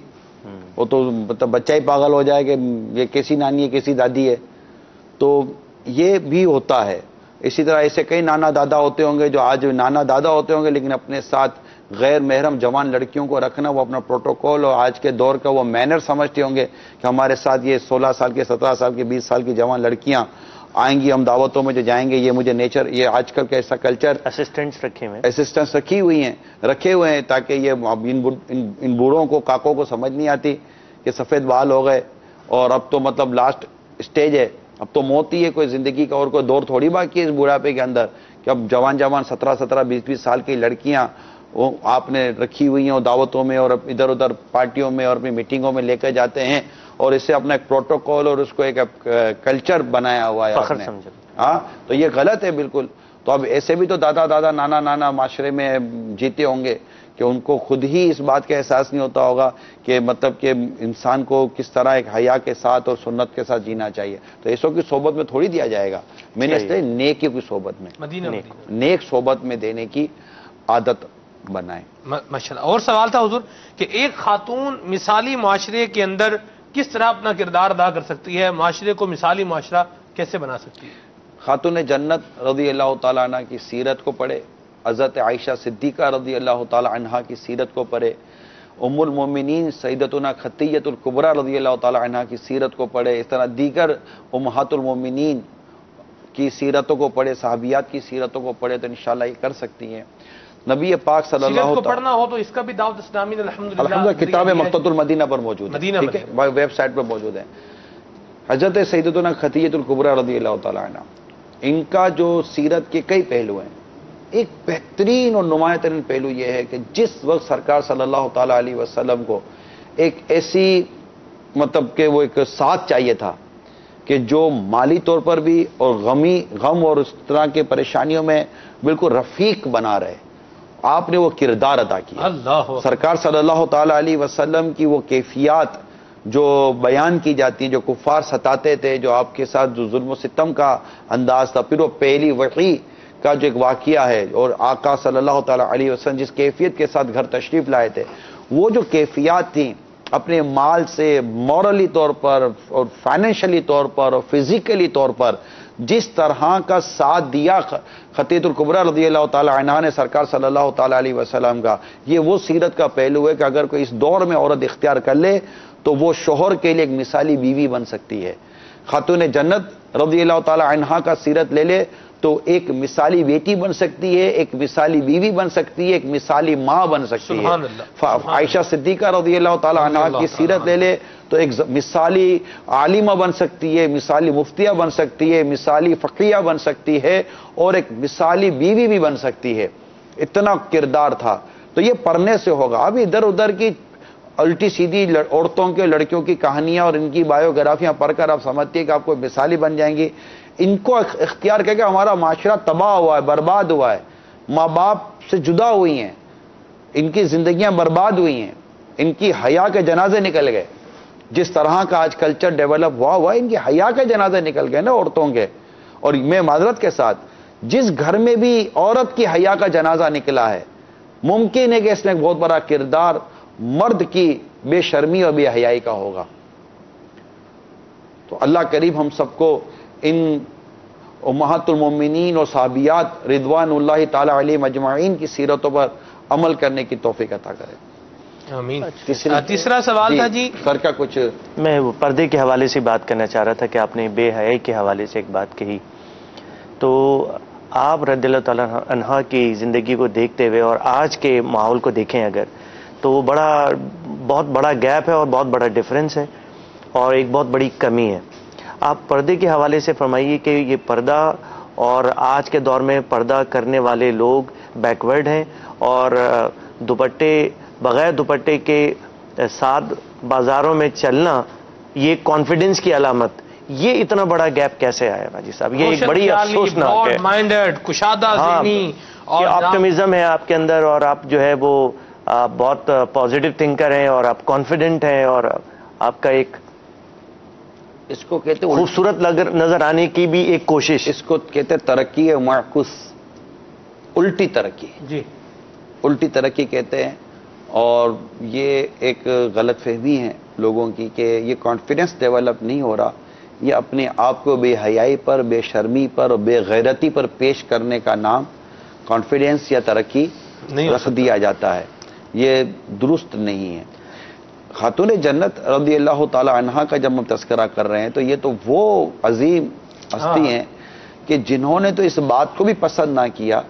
Speaker 4: وہ تو مطلب بچہ ہی پاگل ہو جائے کہ یہ کیسی نانی ہے کیسی دادی ہے. تو یہ بھی ہوتا ہے. اسی طرح ایسے کئی نانا دادا ہوتے ہوں گے جو آج نانا دادا ہوتے ہوں گے لیکن اپنے ساتھ غیر محرم جوان لڑکیوں کو رکھنا وہ اپنا پروٹوکول اور آج کے دور کا وہ مینر سمجھتے ہوں گے کہ ہمارے ساتھ یہ 16 سال کے 17 سال کے 20 سال کی جوان لڑکیاں آئیں گی, ہم دعوتوں میں جو جائیں گے, یہ مجھے نیچر, یہ آج کل کا ایسا کلچر اسسٹنٹس رکھے ہوئے ہیں تاکہ یہ ان بوڑھوں کو کاکوں کو سمجھ نہیں آتی کہ سفید بال ہو گئے اور اب تو مطلب لاسٹ اسٹیج ہے اب تو موت ہی ہے، کوئی زندگی کا اور کوئی دور تھوڑی باقی ہے اس بڑھاپے کے اندر کہ اب جوان 17 20 سال کی لڑکیاں وہ آپ نے رکھی ہوئی ہیں اور دعوتوں میں اور ادھر ادھر پارٹیوں میں اور اپنی میٹنگوں میں لے کے جاتے ہیں اور اسے اپنا ایک پروٹوکول اور اس کو ایک کلچر بنایا ہوا ہے آپ نے. ہاں تو یہ غلط ہے بالکل. تو اب ایسے بھی تو دادا نانا معاشرے میں جیتے ہوں گے کہ ان کو خود ہی اس بات کا احساس نہیں ہوتا ہوگا کہ مطلب کہ انسان کو کس طرح ایک حیا کے ساتھ اور سنت کے ساتھ جینا چاہیے. تو ایسوں کی صحبت میں تھوڑی دیا جائے گا، میں نے نیکی کی صحبت میں نیک صحبت میں دینے کی عادت بنائیں.
Speaker 2: ماشاءاللہ. اور سوال تھا حضور کہ ایک خاتون مثالی معاشرے کے اندر کس طرح اپنا کردار ادا کر سکتی ہے، معاشرے کو مثالی معاشرہ کیسے بنا سکتی ہے؟ خاتون
Speaker 4: جنت رضی اللہ تعالیٰ عنہ کی سیرت کو پڑھے، حضرت عائشہ صدیقہ رضی اللہ تعالیٰ عنہ کی سیرت کو پڑھے، ام المومنین سیدتنا خطیۃ الکبریٰ رضی اللہ تعالیٰ عنہ کی سیرت کو پڑھے، اس طرح دیگر امہات المومنین کی سیرتوں کو پڑھے، صحابیات کی سیرتوں کو پڑھے تو انشاءاللہ یہ کر سکتی ہیں. نبی پاک صلی اللہ علیہ وسلم کو پڑھنا
Speaker 2: ہو تو اس کا بھی دعوت اسلامی نے
Speaker 4: الحمدللہ کتاب مکتبۃ المدینہ پر موجود ہے، ٹھیک ہے، ویب سائٹ پر موجود ہے. حضرت سیدتنا خطیۃ الکبریٰ رضی اللہ تعالیٰ عنہ، ان کا جو سیرت کے کئی پہلو ہیں، ایک بہترین اور نمایاں ترین پہلو یہ ہے کہ جس وقت سرکار صلی اللہ تعالیٰ علیہ وسلم کو ایک ایسی مطلب کہ وہ ایک ساتھ چاہیے تھا کہ جو مالی طور پر بھی اور غم اور اس طرح کے پریشانیوں میں بالکل رفیق بنا رہے، آپ نے وہ کردار ادا کیا. سرکار صلی اللہ تعالیٰ علیہ وسلم کی وہ کیفیات جو بیان کی جاتی ہیں، جو کفار ستاتے تھے، جو آپ کے ساتھ جو ظلم و ستم کا انداز تھا، پھر وہ پہلی وحی کا جو ایک واقعہ ہے اور آقا صلی اللہ تعالیٰ علیہ وسلم جس کیفیت کے ساتھ گھر تشریف لائے تھے، وہ جو کیفیات تھیں اپنے مال سے مورلی طور پر اور فائنینشلی طور پر اور فزیکلی طور پر جس طرح کا ساتھ دیا خطیۃ الکبریٰ رضی اللہ تعالیٰ عنہ نے سرکار صلی اللہ تعالیٰ علیہ وسلم کا، یہ وہ سیرت کا پہلو ہے کہ اگر کوئی اس دور میں عورت اختیار کر لے تو وہ شوہر کے لیے ایک مثالی بیوی بن سکتی ہے. خاتون جنت رضی اللہ تعالیٰ عنہ کا سیرت لے لے تو ایک مثالی بیٹی بن سکتی ہے، ایک مثالی بیوی بن سکتی ہے، ایک مثالی ماں بن سکتی ہے. عائشہ صدیقہ رضی اللہ تعالیٰ عنہ کی سیرت لے لے تو ایک مثالی عالمہ بن سکتی ہے، مثالی مفتیہ بن سکتی ہے، مثالی فقیہ بن سکتی ہے اور ایک مثالی بیوی بھی بن سکتی ہے. اتنا کردار تھا. تو یہ پڑھنے سے ہوگا. اب ادھر ادھر کی الٹی سیدھی عورتوں کے لڑکیوں کی کہانیاں اور ان کی بایوگرافیاں پڑھ کر آپ سمجھتے ہیں کہ آپ کو مثالی بن جائیں گی. ان کو اختیار کر کے ہمارا معاشرہ تباہ ہوا ہے، برباد ہوا ہے، ماں باپ سے جدا ہوئی ہیں، ان کی زندگیاں برباد ہوئی ہیں، ان کی حیا کے جنازے نکل گئے. جس طرح کا آج کلچر ڈیولپ ہوا ان کی حیا کے جنازے نکل گئے نا عورتوں کے. اور میں معذرت کے ساتھ جس گھر میں بھی عورت کی حیا کا جنازہ نکلا ہے، ممکن ہے کہ اس میں ایک بہت بڑا کردار مرد کی بے شرمی اور بے حیائی کا ہوگا. تو اللہ کریم ہم سب کو ان امہات المومنین اور صحابیات رضوان اللہ تعالی علیہم اجمعین کی سیرتوں پر عمل کرنے کی توفیق عطا کرے.
Speaker 2: آمین. تیسرا سوال تھا جی
Speaker 4: سر کا کچھ
Speaker 3: میں پردے کے حوالے سے بات کرنا چاہ رہا تھا کہ آپ نے بے حیائی کے حوالے سے ایک بات کہی. تو آپ رضی اللہ تعالیٰ عنہ کی زندگی کو دیکھتے ہوئے اور آج کے ماحول کو دیکھیں اگر تو وہ بہت بڑا گیپ ہے اور بہت بڑا ڈفرینس ہے اور ایک بہت بڑی کمی ہے. آپ پردے کے حوالے سے فرمائیے کہ یہ پردہ اور آج کے دور میں پردہ کرنے والے لوگ بیکورڈ ہیں اور دوپٹے بغیر دوپٹے کے ساتھ بازاروں میں چلنا یہ کانفیڈنس کی علامت، یہ اتنا بڑا گیپ کیسے آیا باجی صاحب؟ یہ ایک بڑی افسوسناک ہے.
Speaker 2: مائنڈڈ کشادہ ذہنی اور
Speaker 3: آپٹمزم ہے آپ کے اندر اور آپ جو ہے وہ بہت پازیٹیو تھنکر ہیں اور آپ کانفیڈنٹ ہیں اور آپ کا ایک
Speaker 4: اس کو کہتے ہیں
Speaker 3: خوبصورت نظر آنے کی بھی ایک کوشش.
Speaker 4: اس کو کہتے ہیں ترقی معکوس، الٹی ترقی.
Speaker 2: جی
Speaker 4: الٹی ترقی کہتے ہیں. اور یہ ایک غلط فہمی ہے لوگوں کی کہ یہ کانفیڈنس ڈیولپ نہیں ہو رہا، یہ اپنے آپ کو بے حیائی پر، بے شرمی پر اور بے غیرتی پر پیش کرنے کا نام کانفیڈنس یا ترقی رکھ دیا جاتا ہے. یہ درست نہیں ہے. خاتون جنت رضی اللہ تعالی عنہا کا جب ہم تذکرہ کر رہے ہیں تو یہ تو وہ عظیم ہستی ہیں کہ جنہوں نے تو اس بات کو بھی پسند نہ کیا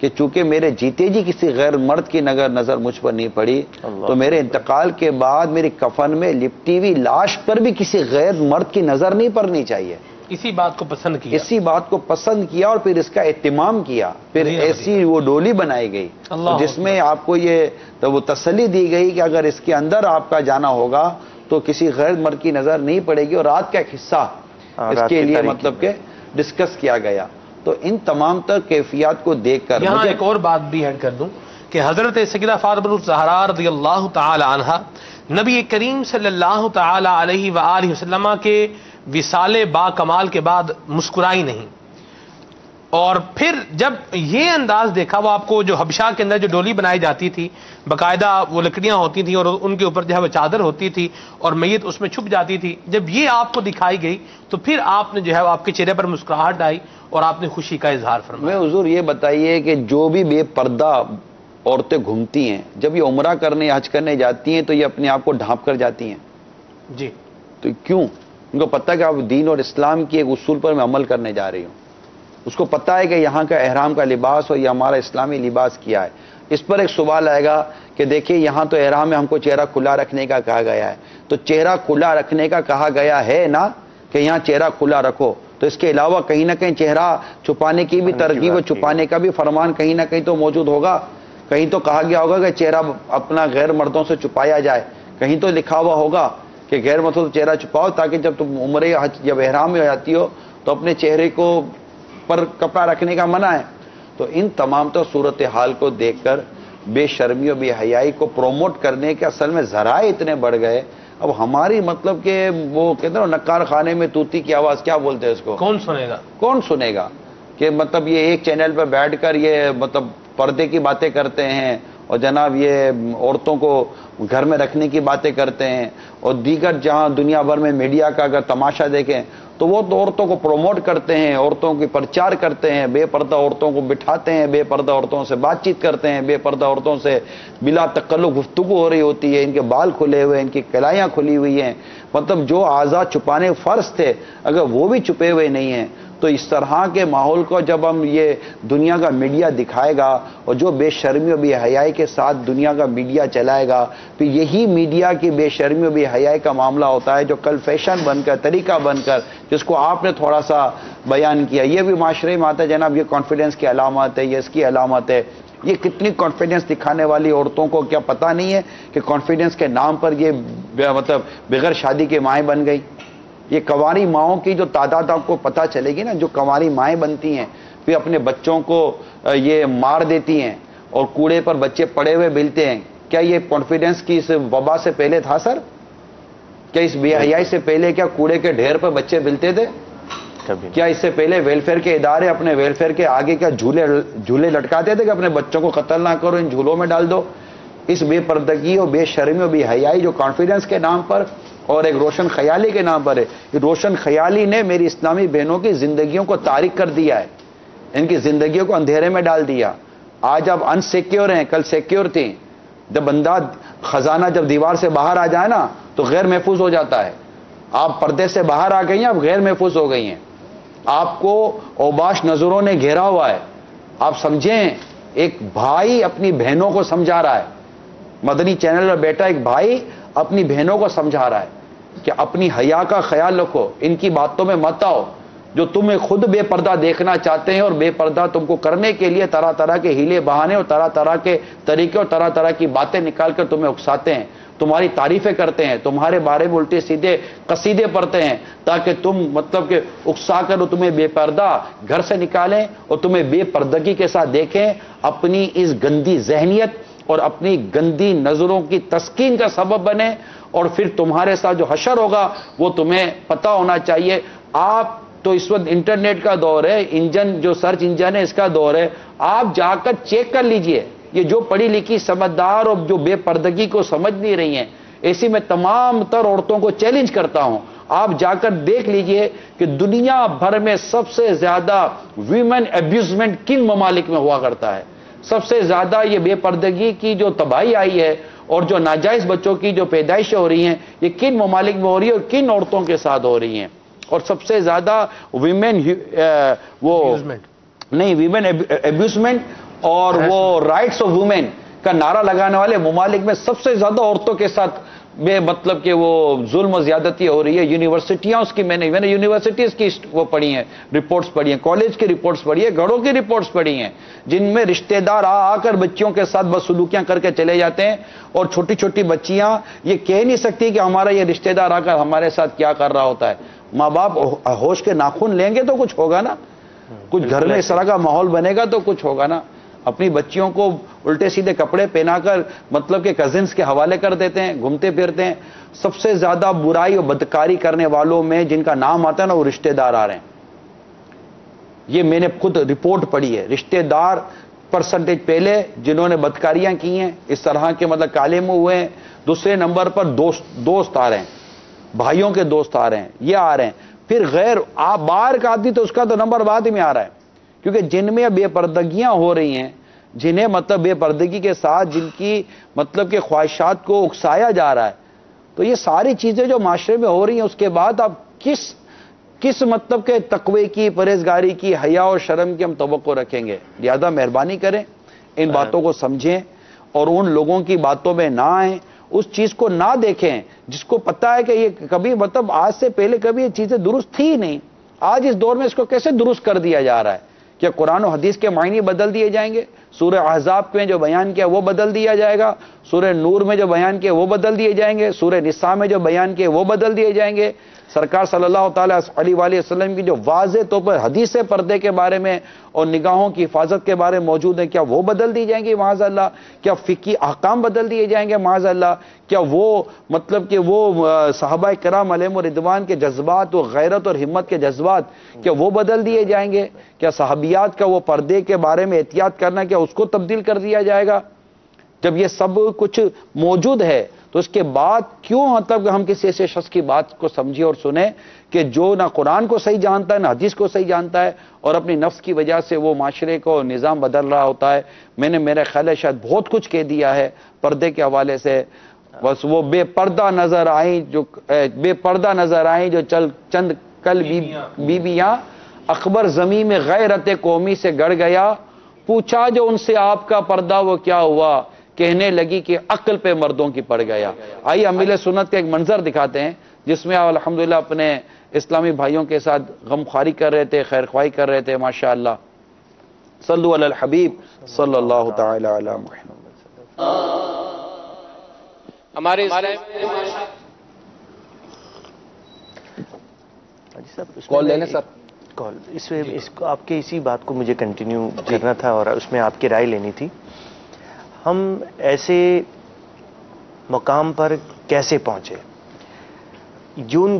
Speaker 4: کہ چونکہ میرے جیتے جی کسی غیر مرد کی نظر مجھ پر نہیں پڑی تو میرے انتقال کے بعد میری کفن میں لپٹی ہوئی لاش پر بھی کسی غیر مرد کی نظر نہیں پڑنی چاہیے.
Speaker 2: اسی بات کو پسند کیا،
Speaker 4: اسی بات کو پسند کیا اور پھر اس کا اہتمام کیا، پھر ایسی وہ ڈولی بنائی گئی جس میں آپ کو یہ تو وہ تسلی دی گئی کہ اگر اس کے اندر آپ کا جانا ہوگا تو کسی غیر مرد کی نظر نہیں پڑے گی، اور رات کا ایک حصہ اس کے لیے مطلب کہ ڈسکس کیا گیا. تو ان تمام تر کیفیات کو دیکھ کر
Speaker 2: یہاں ایک اور بات بھی ایڈ کر دوں کہ حضرت سیدہ فاطمہ الزہرا رضی اللہ تعالی عنہا نبی کریم صلی اللہ تعالی علیہ وآلہ وسلم کے وصال با کمال کے بعد مسکرائی نہیں، اور پھر جب یہ انداز دیکھا، وہ آپ کو جو حبشہ کے اندر جو ڈولی بنائی جاتی تھی باقاعدہ وہ لکڑیاں ہوتی تھیں اور ان کے اوپر جو ہے وہ چادر ہوتی تھی اور میت اس میں چھپ جاتی تھی، جب یہ آپ کو دکھائی گئی تو پھر آپ نے جو ہے آپ کے چہرے پر مسکراہٹ آئی اور آپ نے خوشی کا اظہار فرمایا.
Speaker 4: میں حضور یہ بتائیے کہ جو بھی بے پردہ عورتیں گھومتی ہیں جب یہ عمرہ کرنے حج کرنے جاتی ہیں تو یہ اپنے آپ کو ڈھانپ کر جاتی ہیں؟
Speaker 2: جی.
Speaker 4: تو کیوں؟ ان کو پتہ ہے کہ آپ دین اور اسلام کے ایک اصول پر میں عمل کرنے جا رہی ہوں. اس کو پتہ ہے کہ یہاں کا احرام کا لباس اور یہ ہمارا اسلامی لباس کیا ہے. اس پر ایک سوال آئے گا کہ دیکھیے یہاں تو احرام میں ہم کو چہرہ کھلا رکھنے کا کہا گیا ہے، تو چہرہ کھلا رکھنے کا کہا گیا ہے نا کہ یہاں چہرہ کھلا رکھو، تو اس کے علاوہ کہیں نہ کہیں چہرہ چھپانے کی بھی ترغیب اور چھپانے کا بھی فرمان کہیں نہ کہیں تو موجود ہوگا. کہیں تو کہا گیا ہوگا کہ چہرہ اپنا غیر مردوں سے چھپایا جائے، کہیں تو لکھا ہوا ہوگا کہ غیر مردوں سے چہرہ چھپاؤ تاکہ جب تم عمرے حج جب احرام میں جاتی ہو تو اپنے چہرے کو پر کپڑا رکھنے کا منع ہے. تو ان تمام تو صورتحال کو دیکھ کر بے شرمی اور بے حیائی کو پروموٹ کرنے کے اصل میں ذرائع اتنے بڑھ گئے. اب ہماری مطلب کہ وہ کہتے ہیں نکار خانے میں طوطی کی آواز، کیا بولتے ہیں اس کو،
Speaker 2: کون سنے گا؟
Speaker 4: کون سنے گا کہ مطلب یہ ایک چینل پہ بیٹھ کر یہ مطلب پردے کی باتیں کرتے ہیں اور جناب یہ عورتوں کو گھر میں رکھنے کی باتیں کرتے ہیں، اور دیگر جہاں دنیا بھر میں میڈیا کا اگر تماشا دیکھیں تو وہ تو عورتوں کو پروموٹ کرتے ہیں، عورتوں کی پرچار کرتے ہیں، بے پردہ عورتوں کو بٹھاتے ہیں، بے پردہ عورتوں سے بات چیت کرتے ہیں، بے پردہ عورتوں سے بلا تکلف گفتگو ہو رہی ہوتی ہے، ان کے بال کھلے ہوئے، ان کی کلائیاں کھلی ہوئی ہیں. مطلب جو اعضاء چھپانے فرض تھے اگر وہ بھی چھپے ہوئے نہیں ہیں تو اس طرح کے ماحول کو جب ہم یہ دنیا کا میڈیا دکھائے گا اور جو بے شرمی و بے حیائی کے ساتھ دنیا کا میڈیا چلائے گا، تو یہی میڈیا کی بے شرمی و بے حیائی کا معاملہ ہوتا ہے جو کل فیشن بن کر طریقہ بن کر جس کو آپ نے تھوڑا سا بیان کیا، یہ بھی معاشرے میں آتا ہے جناب یہ کانفیڈنس کی علامت ہے، یہ اس کی علامت ہے. یہ کتنی کانفیڈنس دکھانے والی عورتوں کو کیا پتہ نہیں ہے کہ کانفیڈنس کے نام پر یہ مطلب بغیر شادی کے مائیں بن گئی. یہ کنواری ماؤں کی جو تعداد آپ کو پتہ چلے گی نا، جو کنواری مائیں بنتی ہیں پھر اپنے بچوں کو یہ مار دیتی ہیں اور کوڑے پر بچے پڑے ہوئے ملتے ہیں، کیا یہ کانفیڈنس کی اس وبا سے پہلے تھا سر؟ کیا اس بے حیائی سے پہلے کیا کوڑے کے ڈھیر پر بچے ملتے تھے؟ کیا اس سے پہلے ویلفیئر کے ادارے اپنے ویلفیئر کے آگے کیا جھولے لٹکاتے تھے کہ اپنے بچوں کو قتل نہ کرو، ان جھولوں میں ڈال دو؟ اس بے پردگی اور بے شرمی اور بے حیائی جو کانفیڈنس کے نام پر اور ایک روشن خیالی کے نام پر ہے، یہ روشن خیالی نے میری اسلامی بہنوں کی زندگیوں کو تاریک کر دیا ہے، ان کی زندگیوں کو اندھیرے میں ڈال دیا. آج اب انسیکیور ہیں، کل سیکیور تھیں. جب بندہ خزانہ جب دیوار سے باہر آ جائے نا تو غیر محفوظ ہو جاتا ہے. آپ پردے سے باہر آ گئی ہیں، اب غیر محفوظ ہو گئی ہیں. آپ کو اوباش نظروں نے گھیرا ہوا ہے. آپ سمجھیں ایک بھائی اپنی بہنوں کو سمجھا رہا ہے، مدنی چینل پر بیٹا ایک بھائی اپنی بہنوں کو سمجھا رہا ہے کہ اپنی حیا کا خیال رکھو، ان کی باتوں میں مت آؤ جو تمہیں خود بے پردہ دیکھنا چاہتے ہیں اور بے پردہ تم کو کرنے کے لیے طرح طرح کے ہیلے بہانے اور طرح طرح کے طریقے اور طرح طرح کی باتیں نکال کر تمہیں اکساتے ہیں، تمہاری تعریفیں کرتے ہیں، تمہارے بارے میں الٹے سیدھے قصیدے پڑھتے ہیں تاکہ تم مطلب کہ اکسا کر وہ تمہیں بے پردہ گھر سے نکالیں اور تمہیں بے پردگی کے ساتھ دیکھیں. اپنی اس گندی ذہنیت اور اپنی گندی نظروں کی تسکین کا سبب بنے اور پھر تمہارے ساتھ جو حشر ہوگا وہ تمہیں پتہ ہونا چاہیے. آپ تو اس وقت انٹرنیٹ کا دور ہے، انجن جو سرچ انجن ہے اس کا دور ہے. آپ جا کر چیک کر لیجئے، یہ جو پڑھی لکھی سمجھدار اور جو بے پردگی کو سمجھ نہیں رہی ہیں، ایسی میں تمام تر عورتوں کو چیلنج کرتا ہوں، آپ جا کر دیکھ لیجئے کہ دنیا بھر میں سب سے زیادہ ویمن ابیوزمنٹ کن ممالک میں ہوا کرتا ہے. سب سے زیادہ یہ بے پردگی کی جو تباہی آئی ہے اور جو ناجائز بچوں کی جو پیدائشیں ہو رہی ہیں یہ کن ممالک میں ہو رہی ہے اور کن عورتوں کے ساتھ ہو رہی ہیں. اور سب سے زیادہ ویمن ویمن ابیوزمنٹ اور وہ رائٹس آف وومن کا نعرہ لگانے والے ممالک میں سب سے زیادہ عورتوں کے ساتھ بے مطلب کہ وہ ظلم و زیادتی ہو رہی ہے. یونیورسٹیاں اس کی میں نے یونیورسٹیز کی وہ پڑھی ہیں، رپورٹس پڑھی ہیں، کالج کی رپورٹس پڑھی ہیں، گھروں کی رپورٹس پڑھی ہیں، جن میں رشتہ دار آ کر بچیوں کے ساتھ بدسلوکیاں کر کے چلے جاتے ہیں، اور چھوٹی چھوٹی بچیاں یہ کہہ نہیں سکتی کہ ہمارا یہ رشتہ دار آ کر ہمارے ساتھ کیا کر رہا ہوتا ہے. ماں باپ ہوش کے ناخن لیں گے تو کچھ ہوگا نا، کچھ گھر میں اس طرح کا ماحول بنے گا تو کچھ ہوگا نا. اپنی بچیوں کو الٹے سیدھے کپڑے پہنا کر مطلب کہ کزنس کے حوالے کر دیتے ہیں، گھومتے پھرتے ہیں. سب سے زیادہ برائی اور بدکاری کرنے والوں میں جن کا نام آتا ہے نا وہ رشتہ دار آ رہے ہیں. یہ میں نے خود رپورٹ پڑھی ہے. رشتہ دار پرسنٹیج پہلے جنہوں نے بدکاریاں کی ہیں، اس طرح کے مطلب کالے منہ ہوئے ہیں. دوسرے نمبر پر دوست آ رہے ہیں، بھائیوں کے دوست آ رہے ہیں، یہ آ رہے ہیں. پھر غیر باہر کا آدمی تو اس کا تو نمبر بعد میں آ رہا ہے، کیونکہ جن میں بے پردگیاں ہو رہی ہیں، جنہیں مطلب بے پردگی کے ساتھ جن کی مطلب کہ خواہشات کو اکسایا جا رہا ہے، تو یہ ساری چیزیں جو معاشرے میں ہو رہی ہیں، اس کے بعد اب کس مطلب کہ تقوی کی، پرہیزگاری کی، حیا اور شرم کی ہم توقع رکھیں گے؟ لہذا مہربانی کریں، ان باتوں کو سمجھیں اور ان لوگوں کی باتوں میں نہ آئیں، اس چیز کو نہ دیکھیں جس کو پتا ہے کہ یہ کبھی مطلب آج سے پہلے کبھی یہ چیزیں درست تھی ہی نہیں. آج اس دور میں اس کو کیسے درست کر دیا جا رہا ہے؟ کیا قرآن و حدیث کے معنی بدل دیے جائیں گے؟ سورہ احزاب میں جو بیان کیا وہ بدل دیا جائے گا، سورہ نور میں جو بیان کیا وہ بدل دیے جائیں گے، سورہ نساء میں جو بیان کیا وہ بدل دیے جائیں گے؟ سرکار صلی اللہ تعالیٰ علیہ وآلہ وسلم کی جو واضح طور پر حدیث پردے کے بارے میں اور نگاہوں کی حفاظت کے بارے میں موجود ہیں، کیا وہ بدل دی جائیں گی معاذ اللہ؟ کیا فقہی احکام بدل دیے جائیں گے معاذ اللہ؟ کیا وہ مطلب کہ وہ صحابہ کرام علیہم رضوان کے جذبات و غیرت اور ہمت کے جذبات کیا وہ بدل دیے جائیں گے؟ کیا صحابیات کا وہ پردے کے بارے میں احتیاط کرنا کیا اس کو تبدیل کر دیا جائے گا؟ جب یہ سب کچھ موجود ہے تو اس کے بعد کیوں مطلب کہ ہم کسی ایسے شخص کی بات کو سمجھیں اور سنیں کہ جو نہ قرآن کو صحیح جانتا ہے نہ حدیث کو صحیح جانتا ہے، اور اپنی نفس کی وجہ سے وہ معاشرے کو نظام بدل رہا ہوتا ہے. میں نے میرے خیال ہے شاید بہت کچھ کہہ دیا ہے پردے کے حوالے سے. بس وہ بے پردہ نظر آئیں جو چند کل بیبیاں اکبر زمین میں غیرت قومی سے گڑ گیا، پوچھا جو ان سے آپ کا پردہ وہ کیا ہوا، کہنے لگی کہ عقل پہ مردوں کی پڑ گیا. آئیے ہم اہل سنت کا ایک منظر دکھاتے ہیں جس میں آپ الحمدللہ اپنے اسلامی بھائیوں کے ساتھ غمخواری کر رہے تھے، خیر خواہی کر رہے تھے. ماشاءاللہ، صلو علی الحبیب صلی اللہ تعالی علی محمد.
Speaker 2: ہمارے
Speaker 4: کال لے لیں سر.
Speaker 3: کال اس کو آپ کے اسی بات کو مجھے کنٹینیو کرنا تھا اور اس میں آپ کی رائے لینی تھی. ہم ایسے مقام پر کیسے پہنچے؟ جن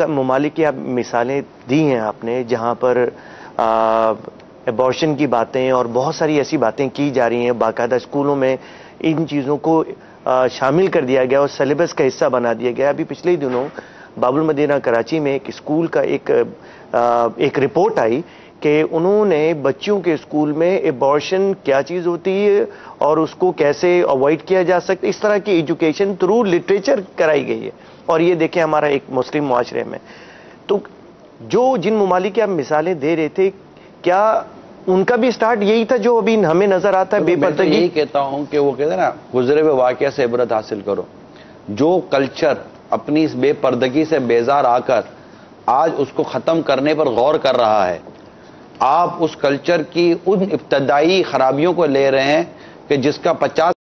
Speaker 3: ممالک کی آپ مثالیں دی ہیں آپ نے جہاں پر ایبارشن کی باتیں اور بہت ساری ایسی باتیں کی جا رہی ہیں، باقاعدہ اسکولوں میں ان چیزوں کو شامل کر دیا گیا اور سلیبس کا حصہ بنا دیا گیا. ابھی پچھلے ہی دنوں باب المدینہ کراچی میں ایک اسکول کا ایک رپورٹ آئی کہ انہوں نے بچوں کے اسکول میں ایبارشن کیا چیز ہوتی ہے اور اس کو کیسے اوائڈ کیا جا سکتا ہے، اس طرح کی ایجوکیشن تھرو لٹریچر کرائی گئی ہے. اور یہ دیکھیں ہمارا ایک مسلم معاشرے میں تو جو جن ممالک کی آپ مثالیں دے رہے تھے، کیا ان کا بھی سٹارٹ یہی تھا جو ابھی ہمیں نظر آتا ہے؟ بے پردگی.
Speaker 4: یہی کہتا ہوں کہ وہ کہتے ہیں نا، گزرے ہوئے واقعہ سے عبرت حاصل کرو. جو کلچر اپنی اس بے پردگی سے بیزار آ کر آج اس کو ختم کرنے پر غور کر رہا ہے، آپ اس کلچر کی ان ابتدائی خرابیوں کو لے رہے ہیں کہ جس کا 50